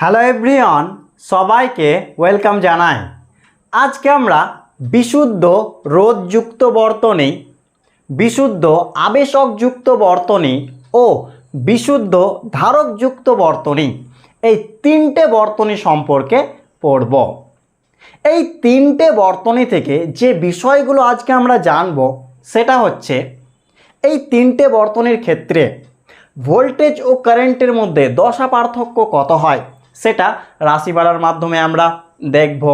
Hello everyone, সবাইকে welcome জানাই। আজকে আমরা বিশুদ্ধ রোধযুক্ত বর্তনী, বিশুদ্ধ আবেশকযুক্ত বর্তনী ও বিশুদ্ধ ধারকযুক্ত বর্তনী, এই তিনটে বর্তনী সম্পর্কে পড়ব। এই তিনটে বর্তনী থেকে যে বিষয়গুলো আজকে আমরা জানব সেটা হচ্ছে এই তিনটে বর্তনীর ক্ষেত্রে ভোল্টেজ ও কারেন্টের মধ্যে দশা পার্থক্য কত হয় সেটা রাশিমালার মাধ্যমে আমরা দেখব।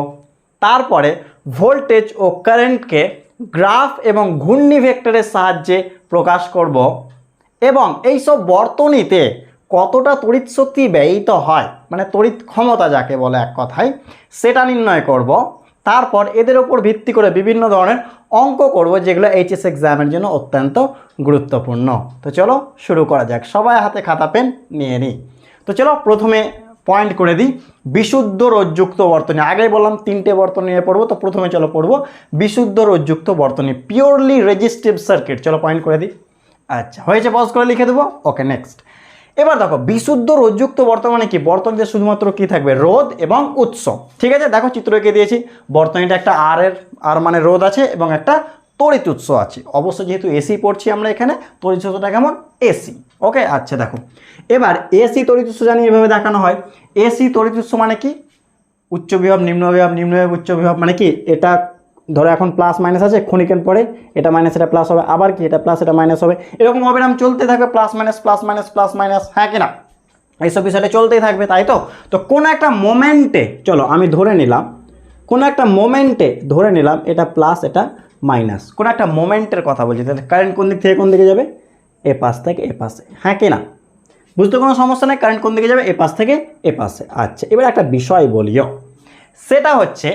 তারপরে ভোল্টেজ ও কারেন্টকে গ্রাফ এবং ঘূর্ণি ভেক্টরের সাহায্যে প্রকাশ করব এবং এই সব বর্তনীতে কতটা তড়িৎ শক্তি ব্যয়িত হয়, মানে তড়িৎ ক্ষমতা যাকে বলে এক কথায়, সেটা নির্ণয় করব। তারপর এদের উপর ভিত্তি করে বিভিন্ন ধরনের অঙ্ক করব যেগুলো এইচএস এক্সামের জন্য অত্যন্ত গুরুত্বপূর্ণ। তো চলো শুরু করা যাক। সবাই হাতে খাতা পেন নিয়ে নিই। তো চলো প্রথমে পয়েন্ট করে দিই বিশুদ্ধ রোধযুক্ত বর্তনী। আগেই বললাম তিনটে বর্তনী নিয়ে পড়বো, তো প্রথমে চলো পড়বো বিশুদ্ধ রোধযুক্ত বর্তনী, পিওরলি রেজিস্টিভ সার্কিট। চলো পয়েন্ট করে দিই। আচ্ছা, হয়েছে, পজ করে লিখে দেবো। ওকে, নেক্সট। এবার দেখো বিশুদ্ধ রোধযুক্ত বর্তমানে কি, বর্তনীতে শুধুমাত্র কি থাকবে, রোধ এবং উৎস। ঠিক আছে, দেখো চিত্র এঁকে দিয়েছি। বর্তনীটা একটা আর মানে রোধ আছে এবং একটা তড়িৎ উৎস আছে। অবশ্য যেহেতু এসি পড়ছি আমরা এখানে, তড়িৎ উৎসটা কেমন, এসি। ওকে, আচ্ছা দেখো এবার এসি তড়িৎ উৎস জানি এভাবে দেখানো হয়। এসি তড়িৎ উৎস মানে কি, উচ্চ বিভব নিম্ন বিভব, নিম্ন বিভব উচ্চ বিভব, মানে কি এটা ধরো এখন প্লাস মাইনাস আছে, ক্ষণিকের পরে এটা মাইনাস এটা প্লাস হবে, আবার কি এটা প্লাস এটা মাইনাস হবে, এরকম অবিরাম চলতে থাকবে, plus minus plus minus plus minus, হ্যাঁ কিনা, এইসব বিষয়টা চলতেই থাকবে, তাই তো। তো কোন একটা মোমেন্টে, চলো আমি ধরে নিলাম, কোন একটা মোমেন্টে ধরে নিলাম এটা প্লাস এটা মাইনাস, কোন একটা মোমেন্টের কথা বলছি, তাহলে কারেন্ট কোন দিক থেকে কোন দিকে যাবে, এ পাশ থেকে এ পাশে, হ্যাঁ কিনা, বুঝতে কোনো সমস্যা নেই। কারেন্ট কোন দিকে যাবে, এ পাশ থেকে এ পাশে। আচ্ছা, এবার একটা বিষয় বলিও, সেটা হচ্ছে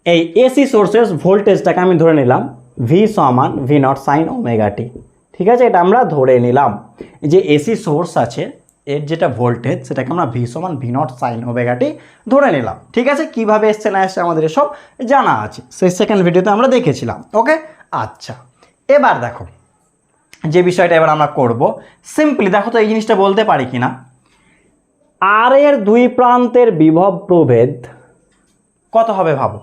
এই এসি সোর্সের ভোল্টেজটাকে আমি ধরে নিলাম ভি সমান ভি নট সাইন ওমেগা টি। ঠিক আছে, এটা আমরা ধরে নিলাম যে এসি সোর্স আছে এর যেটা ভোল্টেজ সেটাকে আমরা ভি সমান ভি নট সাইন ওমেগা টি ধরে নিলাম। ঠিক আছে, কীভাবে এসছে না এসছে আমাদের এসব জানা আছে, সেই সেকেন্ড ভিডিওতে আমরা দেখেছিলাম। ওকে, আচ্ছা এবার দেখো যে বিষয়টা এবার আমরা করব, সিম্পলি দেখো তো এই জিনিসটা বলতে পারি কিনা, আর এর দুই প্রান্তের বিভব প্রভেদ কত হবে ভাবো।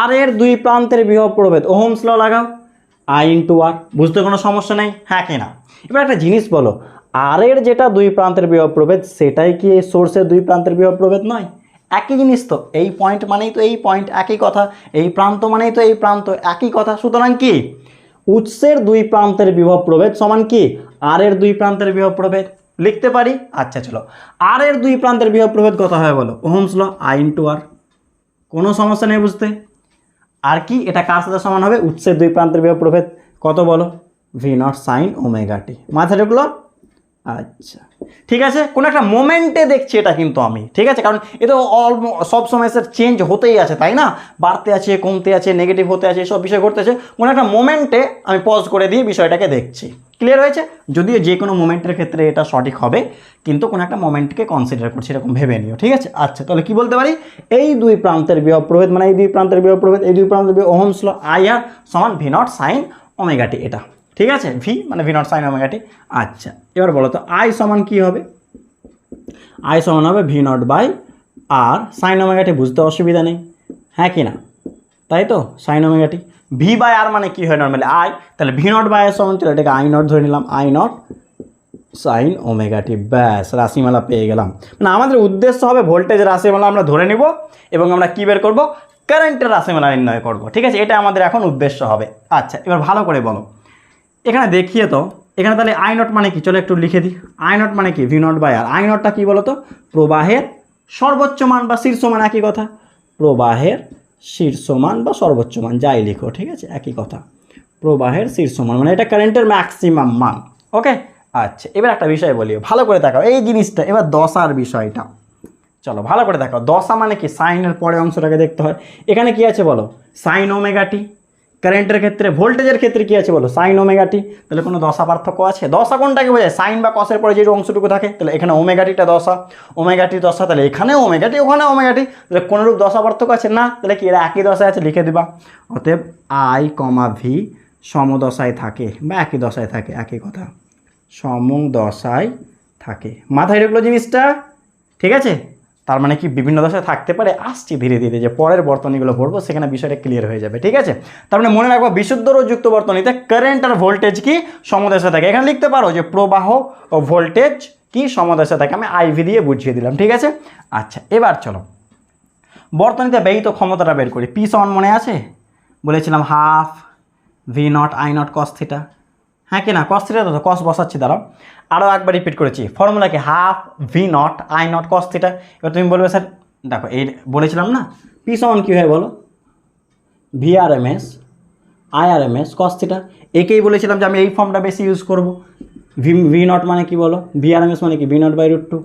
আর এর দুই প্রান্তের বিভব প্রভেদ, ওহমস ল লাগাও, আই ইন্টু আর, বুঝতে কোনো সমস্যা নেই, হ্যাঁ কি না। এবার একটা জিনিস বলো, আর এর যেটা দুই প্রান্তের বিভব প্রভেদ সেটাই কি এই সোর্সের দুই প্রান্তের বিভব প্রভেদ নয়? একই জিনিস তো, এই পয়েন্ট মানেই তো এই পয়েন্ট, একই কথা, এই প্রান্ত মানেই তো এই প্রান্ত, একই কথা। সুতরাং কি উৎসের দুই প্রান্তের বিভব প্রভেদ সমান কি আর এর দুই প্রান্তের বিভব প্রভেদ, লিখতে পারি। আচ্ছা চলো, আর এর দুই প্রান্তের বিভব প্রভেদ কত হয় বলো, ওহমস ল, আই ইন্টু আর, কোনো সমস্যা নেই বুঝতে। আর কি এটা কার সাথে সমান হবে, উৎসের দুই প্রান্তের বিভব প্রভেদ কত বলো, ভি নট সাইন ওমেগা টি। মাথায় ঢুকলো? আচ্ছা ঠিক আছে, কোনো একটা মোমেন্টে দেখছি এটা কিন্তু আমি, ঠিক আছে, কারণ এটা সব সময় স্যার চেঞ্জ হতেই আছে, তাই না, বাড়তে আছে কমতে আছে নেগেটিভ হতে আছে, সব বিষয় ঘটতেছে। কোনো একটা মোমেন্টে আমি পজ করে দিয়ে বিষয়টাকে দেখছি। ক্লিয়ার হয়েছে? যদিও যে কোনো মোমেন্টের ক্ষেত্রে এটা সঠিক হবে, কিন্তু কোনো একটা মোমেন্টকে কনসিডার করছি, এরকম ভেবে নিও। ঠিক আছে, আচ্ছা তাহলে কি বলতে পারি, এই দুই প্রান্তের বিভব প্রভেদ মানে এই দুই প্রান্তের বিভব প্রভেদ, এই দুই প্রান্তের বিভব ওহমস ল, আই আর সমান V naught sine omega T. এটা ঠিক আছে, ভি মানে ভি নট সাইন ওমেগা টি। আচ্ছা এবার বলো তো আই সমান কি হবে, আই সমান হবে V naught by R sine omega T, বুঝতে অসুবিধা নেই, হ্যাঁ কি না, তাই তো, sine omega T. V by R মানে কি হয় নর্মালি আই, তাহলে ভি নট বাই আর সমান, চলো এটাকে আই নট ধরে নিলাম, I naught sine omega T, ব্যাস রাশিমালা পেয়ে গেলাম। মানে আমাদের উদ্দেশ্য হবে ভোল্টেজের রাশিমালা আমরা ধরে নিব এবং আমরা কী বের করবো, কারেন্টের রাশিমালা নির্ণয় করব। ঠিক আছে, এটা আমাদের এখন উদ্দেশ্য হবে। আচ্ছা এবার ভালো করে বলো, এখানে দেখিয়ে তো, এখানে তাহলে আই নট মানে কি, চলো একটু লিখে দিই। আই নট মানে কি, V naught by R. I নটটা কী বলো তো, প্রবাহের সর্বোচ্চ মান বা শীর্ষ মান, একই কথা, প্রবাহের শীর্ষ মান বা সর্বোচ্চ মান যাই লিখো, ঠিক আছে একই কথা, প্রবাহের শীর্ষ মান মানে এটা কারেন্টের ম্যাক্সিমাম মান। ওকে, আচ্ছা এবার একটা বিষয় বলি, ভালো করে দেখাও এই জিনিসটা, এবার দশার বিষয়টা, চলো ভালো করে দেখাও। দশা মানে কি, সাইনের পরে অংশটাকে দেখতে হয়। এখানে কি আছে বলো, সাইন ওমেগা টি। কারেন্টের ক্ষেত্রে, ভোল্টেজের ক্ষেত্রে কি আছে বলো, সাইন ওমেগা টি। তাহলে কোনো দশা পার্থক্য আছে? দশা কোনটাকে বোঝায়, সাইন বা কসের পরে যে অংশটুকু থাকে। তাহলে এখানে ওমেগা টিটা দশা, ওমেগা টি দশা, তাহলে এখানে ওমেগা টি ওখানে ওমেগা টি, তাহলে কোনোরূপ দশা পার্থক্য আছে না? তাহলে কি এরা একই দশায় আছে, লিখে দিবা। অতএব আই কমা ভি সমদশায় থাকে বা একই দশায় থাকে, একই কথা, সমদশায় থাকে। মাথায় ঢুকলো জিনিসটা? ঠিক আছে, তার মানে কি বিভিন্ন দশায় থাকতে পারে, আসছি ধীরে ধীরে, যে পরের বর্তনীগুলো পড়বো সেখানে বিষয়টা ক্লিয়ার হয়ে যাবে, ঠিক আছে। তার মানে মনে রাখবো বিশুদ্ধ রোধযুক্ত বর্তনীতে কারেন্ট আর ভোল্টেজ কি সমদশা থাকে। এখানে লিখতে পারো যে প্রবাহ ও ভোল্টেজ কি সমদশা থাকে, আমি আইভি দিয়ে বুঝিয়ে দিলাম, ঠিক আছে। আচ্ছা এবার চলো বর্তনীতে ব্যয়িত ক্ষমতাটা বের করি। পি সমান মনে আছে, বলেছিলাম half V naught I naught cos theta, হ্যাঁ কি না, কস থিটা তো কস বসাচ্ছি, দাঁড়াও আরও একবার রিপিট করেছি, ফর্মুলা কি half V naught I naught cos theta. এবার তুমি বলবে স্যার দেখো এই বলেছিলাম না পি সমান কী হয় বলো, V R M S I R M S cos theta, একেই বলেছিলাম যে আমি এই ফর্মটা বেশি ইউজ করব। ভি নট মানে কি বলো, ভি আর এম এস মানে কি V naught by √2,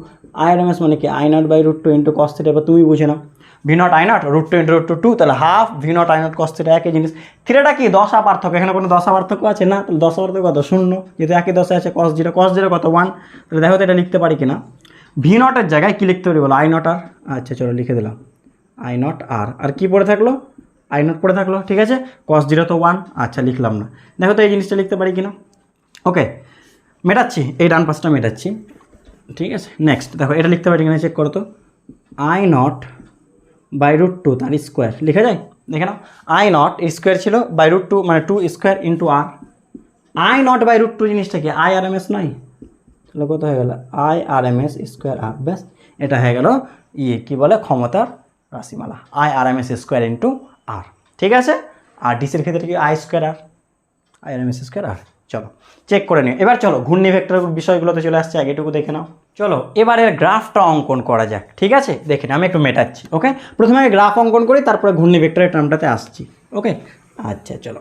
I R M S মানে কি I naught by √2 into cos theta. এবার তুমি বুঝে নাও V naught I naught √2 into √2, তাহলে half V naught I naught cos theta, একই জিনিস। থিটাটা কি দশা পার্থক্য, এখানে কোনো দশা পার্থক্য আছে না, তাহলে দশা পার্থক্য কত, শূন্য, যেহেতু একই দশা আছে। কস জিরো কত 1, তাহলে দেখো তো এটা লিখতে পারি কিনা। ভি নটের জায়গায় কী লিখতে পারি বলো, আই নট আর, আচ্ছা চলো লিখে দিলাম আই নট আর কি পড়ে থাকলো, আই নট পড়ে থাকলো, ঠিক আছে। কস জিরো তো 1, আচ্ছা লিখলাম না, দেখো তো এই জিনিসটা লিখতে পারি কিনা। ওকে মেটাচ্ছি, এই ডান পাশটা মেটাচ্ছি, ঠিক আছে। নেক্সট দেখো এটা লিখতে পারি কিনা চেক করো তো, আই নট বাই √2 তার স্কোয়ার লিখে যায়, দেখে নাও আই নট স্কোয়ার ছিল বাই √2 মানে 2 square into R, I naught by √2 জিনিসটা কি আই আর এম এস নয়, তাহলে কত হয়ে গেল I R M S square R, ব্যাস এটা হয়ে গেল কী বলে ক্ষমতার রাশিমালা, I R M S square into R, ঠিক আছে। আর ডিসির ক্ষেত্রে কি I square R, I R M S square R. চলো চেক করে নিও। এবার চলো ঘূর্ণি ভেক্টর বিষয়গুলোতে চলে আসছে, আগে এটুকু দেখে নাও। চলো এবারের গ্রাফটা অঙ্কন করা যাক, ঠিক আছে। দেখে নাও আমি একটু মেটাচ্ছি, ওকে। প্রথমে আমি গ্রাফ অঙ্কন করি, তারপরে ঘূর্ণি ভেক্টরের টার্মটাতে আসছি, ওকে। আচ্ছা চলো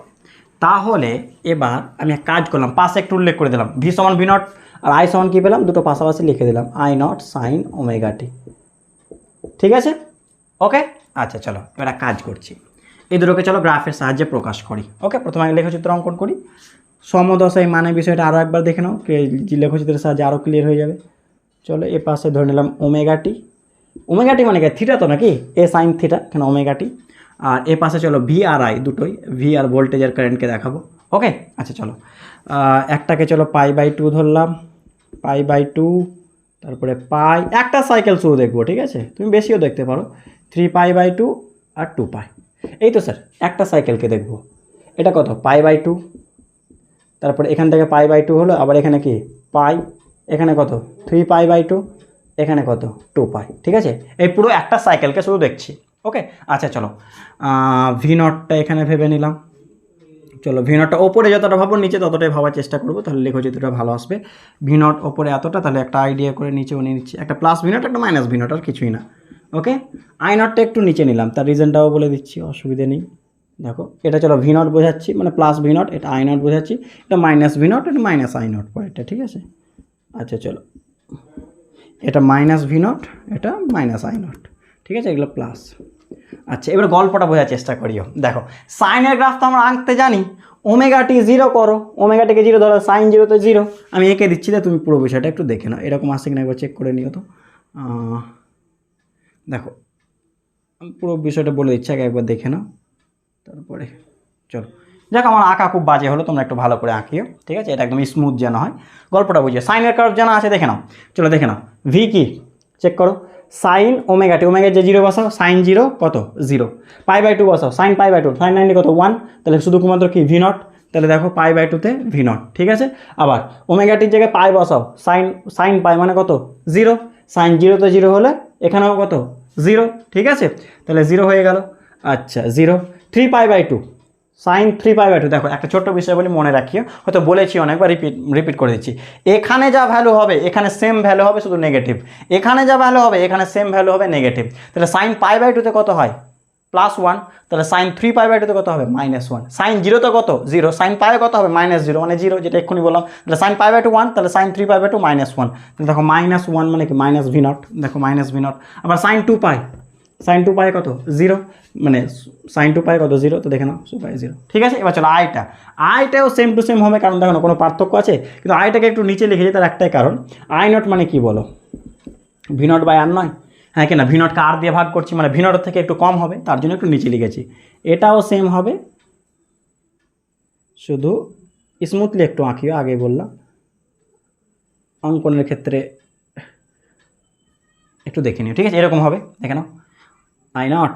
তাহলে এবার আমি এক কাজ করলাম, পাশে একটু উল্লেখ করে দিলাম ভি সমান ভি নট আর আই সমান কী পেলাম, দুটো পাশাপাশি লিখে দিলাম আই নট সাইন ওমেগা টি, ঠিক আছে, ওকে। আচ্ছা চলো এবার এক কাজ করছি, এই দুটোকে চলো গ্রাফের সাহায্যে প্রকাশ করি, ওকে। প্রথমে আমি লেখচিত্র অঙ্কন করি, সমদশায় মানে বিষয়টা আরও একবার দেখে নাও, লেখচিত্রের সাহায্যে আরও ক্লিয়ার হয়ে যাবে। চলো এ পাশে ধরে নিলাম ওমেগা টি মানে কি থিটা তো নাকি, এ সাইন থিটা, কেন ওমেগা টি। আর এ পাশে চলো ভি আর আই, দুটোই ভি আর ভোল্টেজের কারেন্টকে দেখাবো, ওকে। আচ্ছা চলো একটাকে চলো π/2 ধরলাম, π/2, তারপরে পাই, একটা সাইকেল শুরু দেখবো, ঠিক আছে, তুমি বেশিও দেখতে পারো, 3π/2 আর 2π, এই তো স্যার একটা সাইকেলকে দেখবো। এটা কত π/2, তারপরে এখান থেকে π/2 হলো, আবার এখানে কি পাই, এখানে কত 3π/2, এখানে কত 2π, ঠিক আছে। এই পুরো একটা সাইকেলকে শুধু দেখছি, ওকে। আচ্ছা চলো ভি নটটা এখানে ভেবে নিলাম, চলো ভি নটটা ওপরে যতটা ভাবো নিচে ততটাই ভাবার চেষ্টা করবো, তাহলে লেখচিত্রটা ভালো আসবে। ভি নট ওপরে এতটা, তাহলে একটা আইডিয়া করে নিচেও নিয়ে নিচ্ছি, একটা প্লাস ভি নট একটা মাইনাস ভি নট, আর কিছুই না, ওকে। আই নটটা একটু নিচে নিলাম, তার রিজনটাও বলে দিচ্ছি, অসুবিধে নেই। দেখো এটা চলো ভি নট বোঝাচ্ছি, মানে প্লাস ভি নট, এটা আই নট বোঝাচ্ছি, এটা মাইনাস ভি নট, এটা মাইনাস আই নট পরেরটা, ঠিক আছে। আচ্ছা চলো এটা মাইনাস ভি নট, এটা মাইনাস আই নট, ঠিক আছে, এগুলো প্লাস। আচ্ছা এবার গল্পটা বোঝার চেষ্টা করিও, দেখো সাইনের গ্রাফ তো আমরা আঁকতে জানি, ওমেগা টি 0 করো, ওমেগা টিকে 0 ধরো, সাইন 0 তো 0, আমি এঁকে দিচ্ছি, না তুমি পুরো বিষয়টা একটু দেখে নাও, এরকম আসছে কিনা একবার চেক করে নিও তো। দেখো আমি পুরো বিষয়টা বলে দিচ্ছি, আগে একবার দেখে নাও, তারপরে চলো। যাক আমার আঁকা খুব বাজে হলো, তোমরা একটু ভালো করে আঁকিও, ঠিক আছে, এটা একদম স্মুথ যেন হয়, গল্পটা বুঝিয়ে। সাইনের কার্ভ জানা আছে, দেখে নাও, চলো দেখে নাও, ভি কি চেক করো, সাইন ওমেগা টি, ওমেগা যে 0 বসাও, সাইন 0 কত 0, π/2 বসাও, সাইন π/2, সাইন 90 কত 1, তাহলে শুধুমাত্র কি ভি নট, তাহলে দেখো π/2তে ভি নট, ঠিক আছে। আবার ওমেগা টির জায়গায় পাই বসাও, সাইন পাই মানে কত 0, সাইন 0তে 0 হলে এখানেও কত 0, ঠিক আছে, তাহলে 0 হয়ে গেল। আচ্ছা 0, 3π/2, সাইন 3π/2, দেখো একটা ছোট্ট বিষয় বলি মনে রাখিও, হয়তো বলেছি অনেকবার, রিপিট করে দিচ্ছি, এখানে যা ভ্যালু হবে এখানে সেম ভ্যালু হবে, শুধু নেগেটিভ, এখানে যা ভ্যালু হবে এখানে সেম ভ্যালু হবে নেগেটিভ, তাহলে সাইন π/2তে কত হয় +1, তাহলে সাইন 3π/2তে কত হবে -1, সাইন 0তে কত 0, সাইন পায়ে কত হবে -0 মানে 0, যেটা এক্ষুনি বললাম, তাহলে সাইন π/2 1, তাহলে সাইন 3π/2 -1, তাহলে দেখো -1 মানে কি মাইনাস ভি নট, দেখো মাইনাস ভি নট। আবার সাইন 2π, সাইন 2π কত 0, মানে সাইন 2π কত 0, তো দেখে নাও 2π 0, ঠিক আছে। এবার চলো আইটাও সেম টু সেম হবে, কারণ দেখো না কোনো পার্থক্য আছে, কিন্তু আইটাকে একটু নিচে লিখেছি, তার একটাই কারণ, আই নট মানে কি বলো ভি নট বাই আর নয়, হ্যাঁ কিনা, ভি নটকে আর দিয়ে ভাগ করছি, মানে ভি নটের থেকে একটু কম হবে, তার জন্য একটু নিচে লিখেছি। এটাও সেম হবে, শুধু স্মুথলি একটু আঁকিও, আগে বললাম অঙ্কনের ক্ষেত্রে একটু দেখে নিও, ঠিক আছে? এরকম হবে, দেখে নাও আই নট।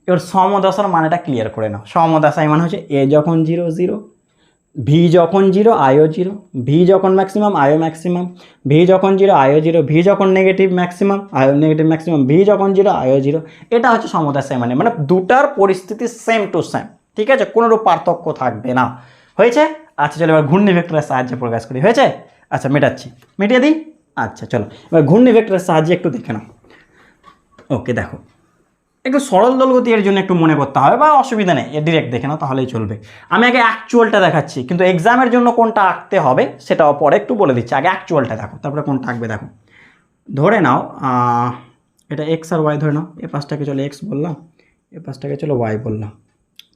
এবার সমদশার মানেটা ক্লিয়ার করে নাও। সমদশায় মানে হচ্ছে এ যখন 0 0, ভি যখন 0 আইও 0, ভি যখন ম্যাক্সিমাম আইও ম্যাক্সিমাম, ভি যখন 0 আইও 0, ভি যখন নেগেটিভ ম্যাক্সিমাম আইও নেগেটিভ ম্যাক্সিমাম, ভি যখন 0 আইও 0। এটা হচ্ছে সমদশায় মানে দুটার পরিস্থিতি সেম টু সেম, ঠিক আছে? কোনোরূপ পার্থক্য থাকবে না। হয়েছে? আচ্ছা চলো এবার ঘূর্ণি ভেক্টরের সাহায্যে প্রকাশ করি। হয়েছে? আচ্ছা মেটাচ্ছি, মিটিয়ে দিই। আচ্ছা চলো এবার ঘূর্ণি ভেক্টরের সাহায্যে একটু দেখে নাও। ওকে দেখো, একটু সরল দোলগতি এর জন্য একটু মনে করতে হবে, বা অসুবিধা নেই, এর ডিরেক্ট দেখে নাও তাহলেই চলবে। আমি আগে অ্যাকচুয়ালটা দেখাচ্ছি, কিন্তু এক্সামের জন্য কোনটা আঁকতে হবে সেটাও পরে একটু বলে দিচ্ছি। আগে অ্যাকচুয়ালটা দেখো, তারপরে কোনটা আঁকবে দেখো। ধরে নাও এটা এক্স আর ওয়াই ধরে নাও। এ পাশটাকে চলো এক্স বললাম, এ পাশটাকে চলো ওয়াই বললাম।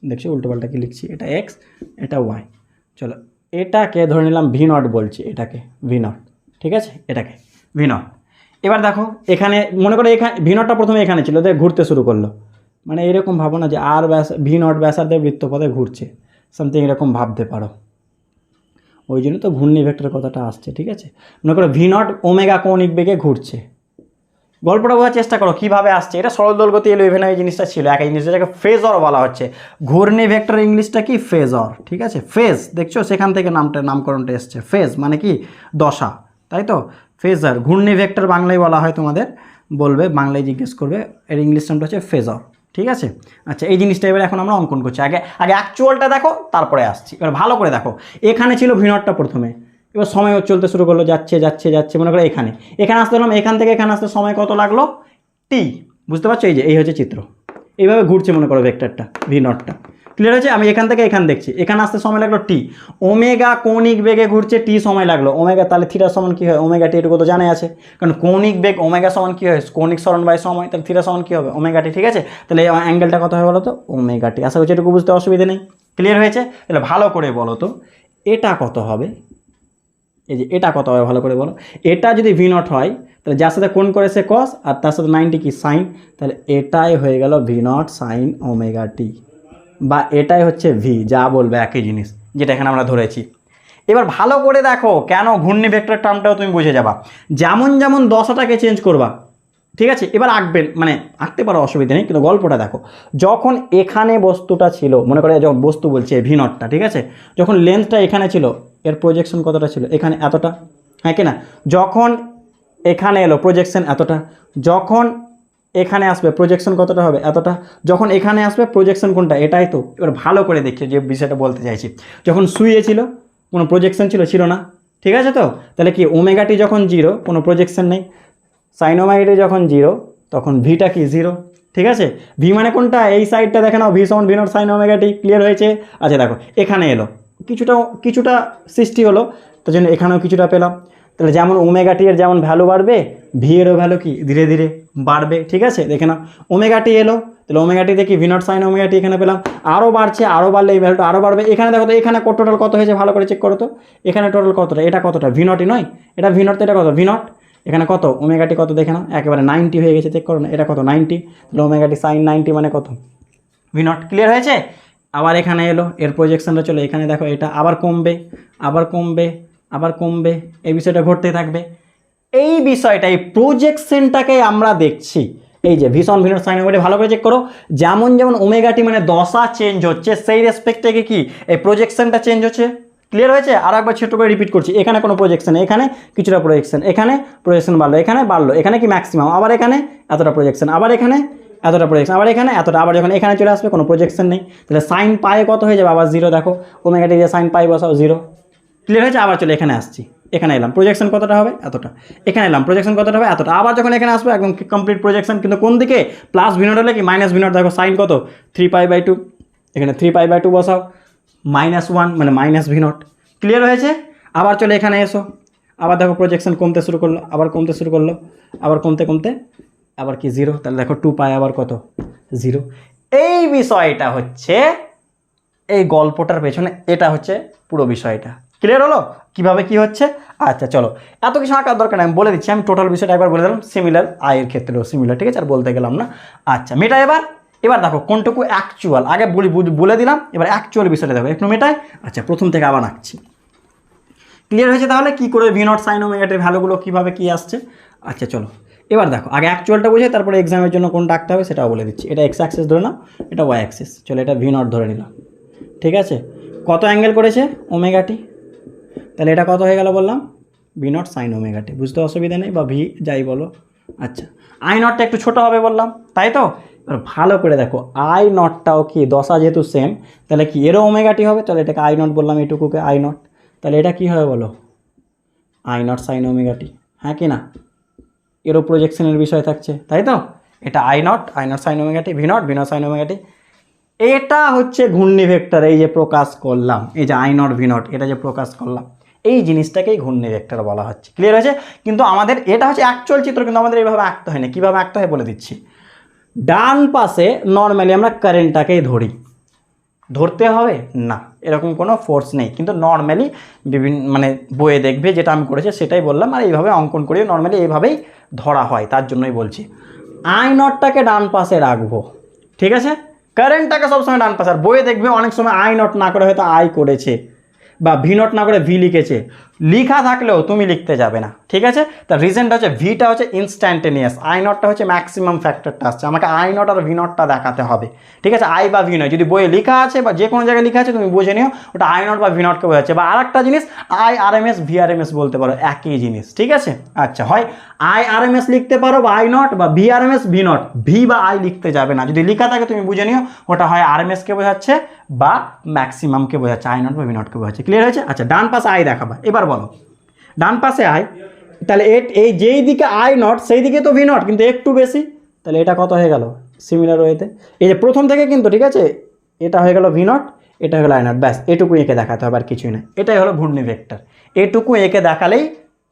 দেখছি উল্টোপাল্টা কি লিখছি, এটা এক্স এটা ওয়াই। চলো এটাকে ধরে নিলাম ভি নট বলছি, এটাকে ভি নট, ঠিক আছে? এটাকে ভি নট। এবার দেখো এখানে মনে করো এখানে ভি নটটা প্রথমে এখানে ছিল, দেখ ঘুরতে শুরু করলো, মানে এরকম ভাবো না যে আর ভি নট ব্যাসার্ধের বৃত্তপথে ঘুরছে, সামথিং এরকম ভাবতে পারো। ওই জন্য তো ঘূর্ণি ভেক্টরের কথাটা আসছে, ঠিক আছে? মনে করো ভি নট ওমেগা কৌণিক বেগে ঘুরছে। গল্পটা বোঝার চেষ্টা করো কীভাবে আসছে। এটা সরল দোলগতি ইলেভেনে এই জিনিসটা ছিল, একই জিনিস, যেটাকে ফেজর বলা হচ্ছে। ঘূর্ণি ভেক্টর ইংলিশটা কি? ফেজর, ঠিক আছে? ফেজ দেখছো সেখান থেকে নামকরণটা এসছে। ফেজ মানে কি? দশা, তাই তো? ফেজার। ঘূর্ণি ভেক্টর বাংলায় বলা হয়, তোমাদের বলবে, বাংলায় জিজ্ঞেস করবে, এর ইংলিশ নামটা হচ্ছে ফেজর, ঠিক আছে? আচ্ছা এই জিনিসটা এবার এখন আমরা অঙ্কন করছি। আগে অ্যাকচুয়ালটা দেখো, তারপরে আসছি। এবার ভালো করে দেখো, এখানে ছিল ভি নটটা প্রথমে, এবার সময় চলতে শুরু করলো, যাচ্ছে যাচ্ছে যাচ্ছে, মনে করো এখানে আসতে হলাম, এখান থেকে এখানে আসতে সময় কত লাগলো? টি। বুঝতে পারছো? এই হচ্ছে চিত্র, এইভাবে ঘুরছে মনে করো ভেক্টরটা, ভি নটটা। ক্লিয়ার হয়েছে? আমি এখান থেকে এখানে দেখছি, এখানে আসতে সময় লাগলো টি। ওমেগা কৌণিক বেগে ঘুরছে, টি সময় লাগলো। ওমেগা তাহলে থিটা সমান কী হয়? ওমেগা টি, এটুকু তো জানাই আছে, কারণ কৌণিক বেগ ওমেগা সমান কী হয়? কৌণিক সরণ বাই সময়, তাহলে থিটা সমান কী হবে? ওমেগা টি, ঠিক আছে? তাহলে এই অ্যাঙ্গেলটা কত হয় বলো তো? Omega t. আশা করছি এটুকু বুঝতে অসুবিধা নেই। ক্লিয়ার হয়েছে? তাহলে ভালো করে বলো তো এটা কত হবে? এই যে এটা কত হবে ভালো করে বলো। এটা যদি ভি নট হয়, তাহলে যার সাথে কোণ করেছে কস, আর তার সাথে 90 কি সাইন, তাহলে এটাই হয়ে গেল ভি নট সাইন ওমেগা টি, বা এটাই হচ্ছে ভি, যা বলবে একই জিনিস, যেটা এখানে আমরা ধরেছি। এবার ভালো করে দেখো, কেন ঘূর্ণি ভেক্টর টার্মটাও তুমি বুঝে যাবা। যেমন যেমন দশাটাকে চেঞ্জ করবা, ঠিক আছে? এবার আঁকবেন, মানে আঁকতে পারো, অসুবিধা নেই, কিন্তু গল্পটা দেখো। যখন এখানে বস্তুটা ছিল, মনে করে যখন বস্তু বলছে ভি নটটা, ঠিক আছে? যখন লেন্থটা এখানে ছিল, এর প্রজেকশন কতটা ছিল? এখানে এতটা, হ্যাঁ কি না? যখন এখানে এলো প্রজেকশন এতটা, যখন এখানে আসবে প্রজেকশন কতটা হবে? এতটা। যখন এখানে আসবে প্রজেকশন কোনটা? এটাই তো। এবার ভালো করে দেখি যে বিষয়টা বলতে চাইছি। যখন শুয়েছিল কোনো প্রজেকশন ছিল না, ঠিক আছে? তো তাহলে কি ওমেগাটি যখন 0, কোনো প্রজেকশন নেই। সাইন ওমেগাটি যখন 0, তখন ভিটা কি 0, ঠিক আছে? ভি মানে কোনটা? এই সাইডটা দেখে নাও, ভি সমান V naught sine omega t. Clear হয়েছে? আচ্ছা দেখো এখানে এলো, কিছুটা সৃষ্টি হলো, তার জন্য এখানেও কিছুটা পেলাম। তাহলে যেমন ওমেগাটি এর যেমন ভ্যালু বাড়বে, ভি এরও ভ্যালু কি ধীরে ধীরে বাড়বে, ঠিক আছে? দেখে নাও ওমেগাটি এলো, তাহলে ওমেগাটি দেখি ভি নট সাইন ওমেগাটি এখানে পেলাম, আরও বাড়ছে, আরও বাড়লে এই ভ্যালুটা আরও বাড়বে। এখানে দেখো তো এখানে টোটাল কত হয়েছে ভালো করে চেক করো তো। এখানে টোটাল কতটা? এটা কতটা? ভি নটই নয়, এটা ভি নট, তো এটা কত? V naught. এখানে কত? ওমেগাটি কত দেখে নাও, একেবারে 90 হয়ে গেছে, চেক করো না। এটা কত? 90। তাহলে ওমেগাটি সাইন 90 মানে কত? V naught. ক্লিয়ার হয়েছে? আবার এখানে এলো, এর প্রজেকশনটা চলো এখানে দেখো, এটা আবার কমবে, আবার কমবে, আবার কমবে, এই বিষয়টা ঘটতে থাকবে। এই বিষয়টা, এই প্রজেকশনটাকে আমরা দেখছি। এই যে ভীষণ ভিন্ন সাইন ওমেগাটি ভালো করে চেক করো। যেমন যেমন ওমেগাটি মানে দশা চেঞ্জ হচ্ছে, সেই রেসপেক্টে কি এই প্রজেকশনটা চেঞ্জ হচ্ছে। ক্লিয়ার হয়েছে? আর একবার ছোট করে রিপিট করছি। এখানে কোনো প্রজেকশন, এখানে কিছুটা প্রজেকশন, এখানে প্রজেকশন বাড়লো, এখানে বাড়লো, এখানে কি ম্যাক্সিমাম, আবার এখানে এতটা প্রজেকশন, আবার এখানে এতটা প্রজেকশন, আবার এখানে এতটা, আবার যখন এখানে চলে আসবে কোনো প্রজেকশন নেই, তাহলে সাইন পায়ে কত হয়ে যাবে? আবার 0। দেখো ওমেগাটি যে সাইন পাই বসাও 0। ক্লিয়ার হয়েছে? আবার চলে এখানে আসছি, এখানে এলাম, প্রজেকশন কতটা হবে? এতটা। এখানে এলাম, প্রজেকশন কতটা হবে? এতটা। আবার যখন এখানে আসবে একদম কমপ্লিট প্রজেকশন, কিন্তু কোন দিকে? প্লাস ভি নট হলে কি মাইনাস ভি নট। দেখো সাইন কত? 3π/2, এখানে 3π/2 বসাও, -1 মানে মাইনাস ভি নট। ক্লিয়ার হয়েছে? আবার চলে এখানে এসো, আবার দেখো প্রজেকশন কমতে শুরু করলো, আবার কমতে শুরু করলো, আবার কমতে কমতে আবার কি 0। তাহলে দেখো 2π আবার কত? 0। এই বিষয়টা হচ্ছে এই গল্পটার পেছনে, এটা হচ্ছে পুরো বিষয়টা। ক্লিয়ার হলো কিভাবে কি হচ্ছে? আচ্ছা চলো, এত কিছু আঁকার দরকার নেই, আমি বলে দিচ্ছি। আমি টোটাল বিষয়টা একবার বলে দিলাম, সিমিলার আয়ের ক্ষেত্রেও সিমিলার, ঠিক আছে? আর বলতে গেলাম না। আচ্ছা মেটা এবার দেখো কোনটুকু অ্যাকচুয়াল, আগে বলে দিলাম, এবার অ্যাকচুয়াল বিষয়টা দেখো একটু মেটায়। আচ্ছা প্রথম থেকে আবার আঁকছি। ক্লিয়ার হয়েছে? তাহলে কি করে ভি নট সাইন ওমেগাটির ভ্যালুগুলো কীভাবে কী আসছে? আচ্ছা চলো এবার দেখো আগে অ্যাকচুয়ালটা বুঝে তারপরে এক্সামের জন্য কোনটা আঁকতে হবে সেটাও বলে দিচ্ছি। এটা এক্স অ্যাক্সিস ধরে নাও, এটা ওয়াই অ্যাক্সিস, চলো এটা ভি নট ধরে নিলাম। ঠিক আছে, কত অ্যাঙ্গেল করেছে ওমেগা টি, তাহলে এটা কত হয়ে গেল বললাম V naught sine omega T, বুঝতে অসুবিধা নেই, বা ভি যাই বলো। আচ্ছা আই নটটা একটু ছোটো হবে বললাম, তাই তো? এবার ভালো করে দেখো আই নটটাও কি দশা যেহেতু সেম, তাহলে কি এরও ওমেগা টি হবে, তাহলে এটাকে আই নট বললাম, এটুকুকে আই নট, তাহলে এটা কী হবে বলো আই নট সাইন ওমেগা টি, হ্যাঁ কি না? এরও প্রজেকশনের বিষয় থাকছে, তাই তো? এটা I naught sine omega T, V naught sine omega T. এটা হচ্ছে ঘূর্ণি ভেক্টর, এই যে প্রকাশ করলাম, এই যে আই নট ভি নট, এটা যে প্রকাশ করলাম, এই জিনিসটাকেই ঘূর্ণি ভেক্টর বলা হচ্ছে। ক্লিয়ার হয়েছে? কিন্তু আমাদের এটা হচ্ছে অ্যাকচুয়াল চিত্র, কিন্তু আমাদের এইভাবে আঁকতে হয় না। কীভাবে আঁকতে হয় বলে দিচ্ছি। ডান পাশে নর্মালি আমরা কারেন্টটাকেই ধরতে হবে না, এরকম কোনো ফোর্স নেই, কিন্তু নর্মালি বিভিন্ন মানে বইয়ে দেখবে যেটা আমি করেছি সেটাই বললাম, আর এইভাবে অঙ্কন করে নর্মালি এইভাবেই ধরা হয়, তার জন্যই বলছি। আই নটটাকে ডান পাশে রাখবো, ঠিক আছে? কারেন্টটাকে সবসময় ডান পাশে, আর বইয়ে দেখবে অনেক সময় আই নট না করে হয়তো আই করেছে, বা ভি নট না করে ভি লিখেছে, লিখা থাকলেও তুমি লিখতে যাবে না, ঠিক আছে? তার রিজনটা হচ্ছে ভিটা হচ্ছে ইনস্ট্যান্টেনিয়াস, আই নটটা হচ্ছে ম্যাক্সিমাম ফ্যাক্টরটা আসছে, আমাকে আই নট আর ভি নটটা দেখাতে হবে, ঠিক আছে? আই বা ভি নয়, যদি বইয়ে লেখা আছে বা যে কোনো জায়গায় লেখা আছে তুমি বুঝে নিও ওটা আই নট বা ভি নটকে বোঝাচ্ছে। বা আর একটা জিনিস I R M S V R M S বলতে পারো, একই জিনিস, ঠিক আছে? আচ্ছা, হয় আই আর এম এস লিখতে পারো বা আই নট, বা V R M S V naught, V বা আই লিখতে যাবে না, যদি লেখা থাকে তুমি বুঝে নিও ওটা হয় আর এম এসকে বোঝাচ্ছে বা ম্যাক্সিমামকে বোঝাচ্ছে, আই নট বা ভি নটকে বোঝাচ্ছে। ক্লিয়ার হয়েছে? আচ্ছা, ডান পাশে আই দেখাবা, এবার বলো ডান পাশে আই, তাহলে এই যেই দিকে আই নট সেই দিকে তো ভি নট, কিন্তু একটু বেশি, তাহলে এটা কত হয়ে গেল সিমিলার ওয়েতে, এই যে প্রথম থেকে কিন্তু, ঠিক আছে? এটা হয়ে গেল ভি নট, এটা হয়ে গেল আই নট, ব্যাস এটুকু এঁকে দেখাতে হবে, আর কিছুই না। এটাই হলো ঘূর্ণি ভেক্টর, এটুকু এঁকে দেখালেই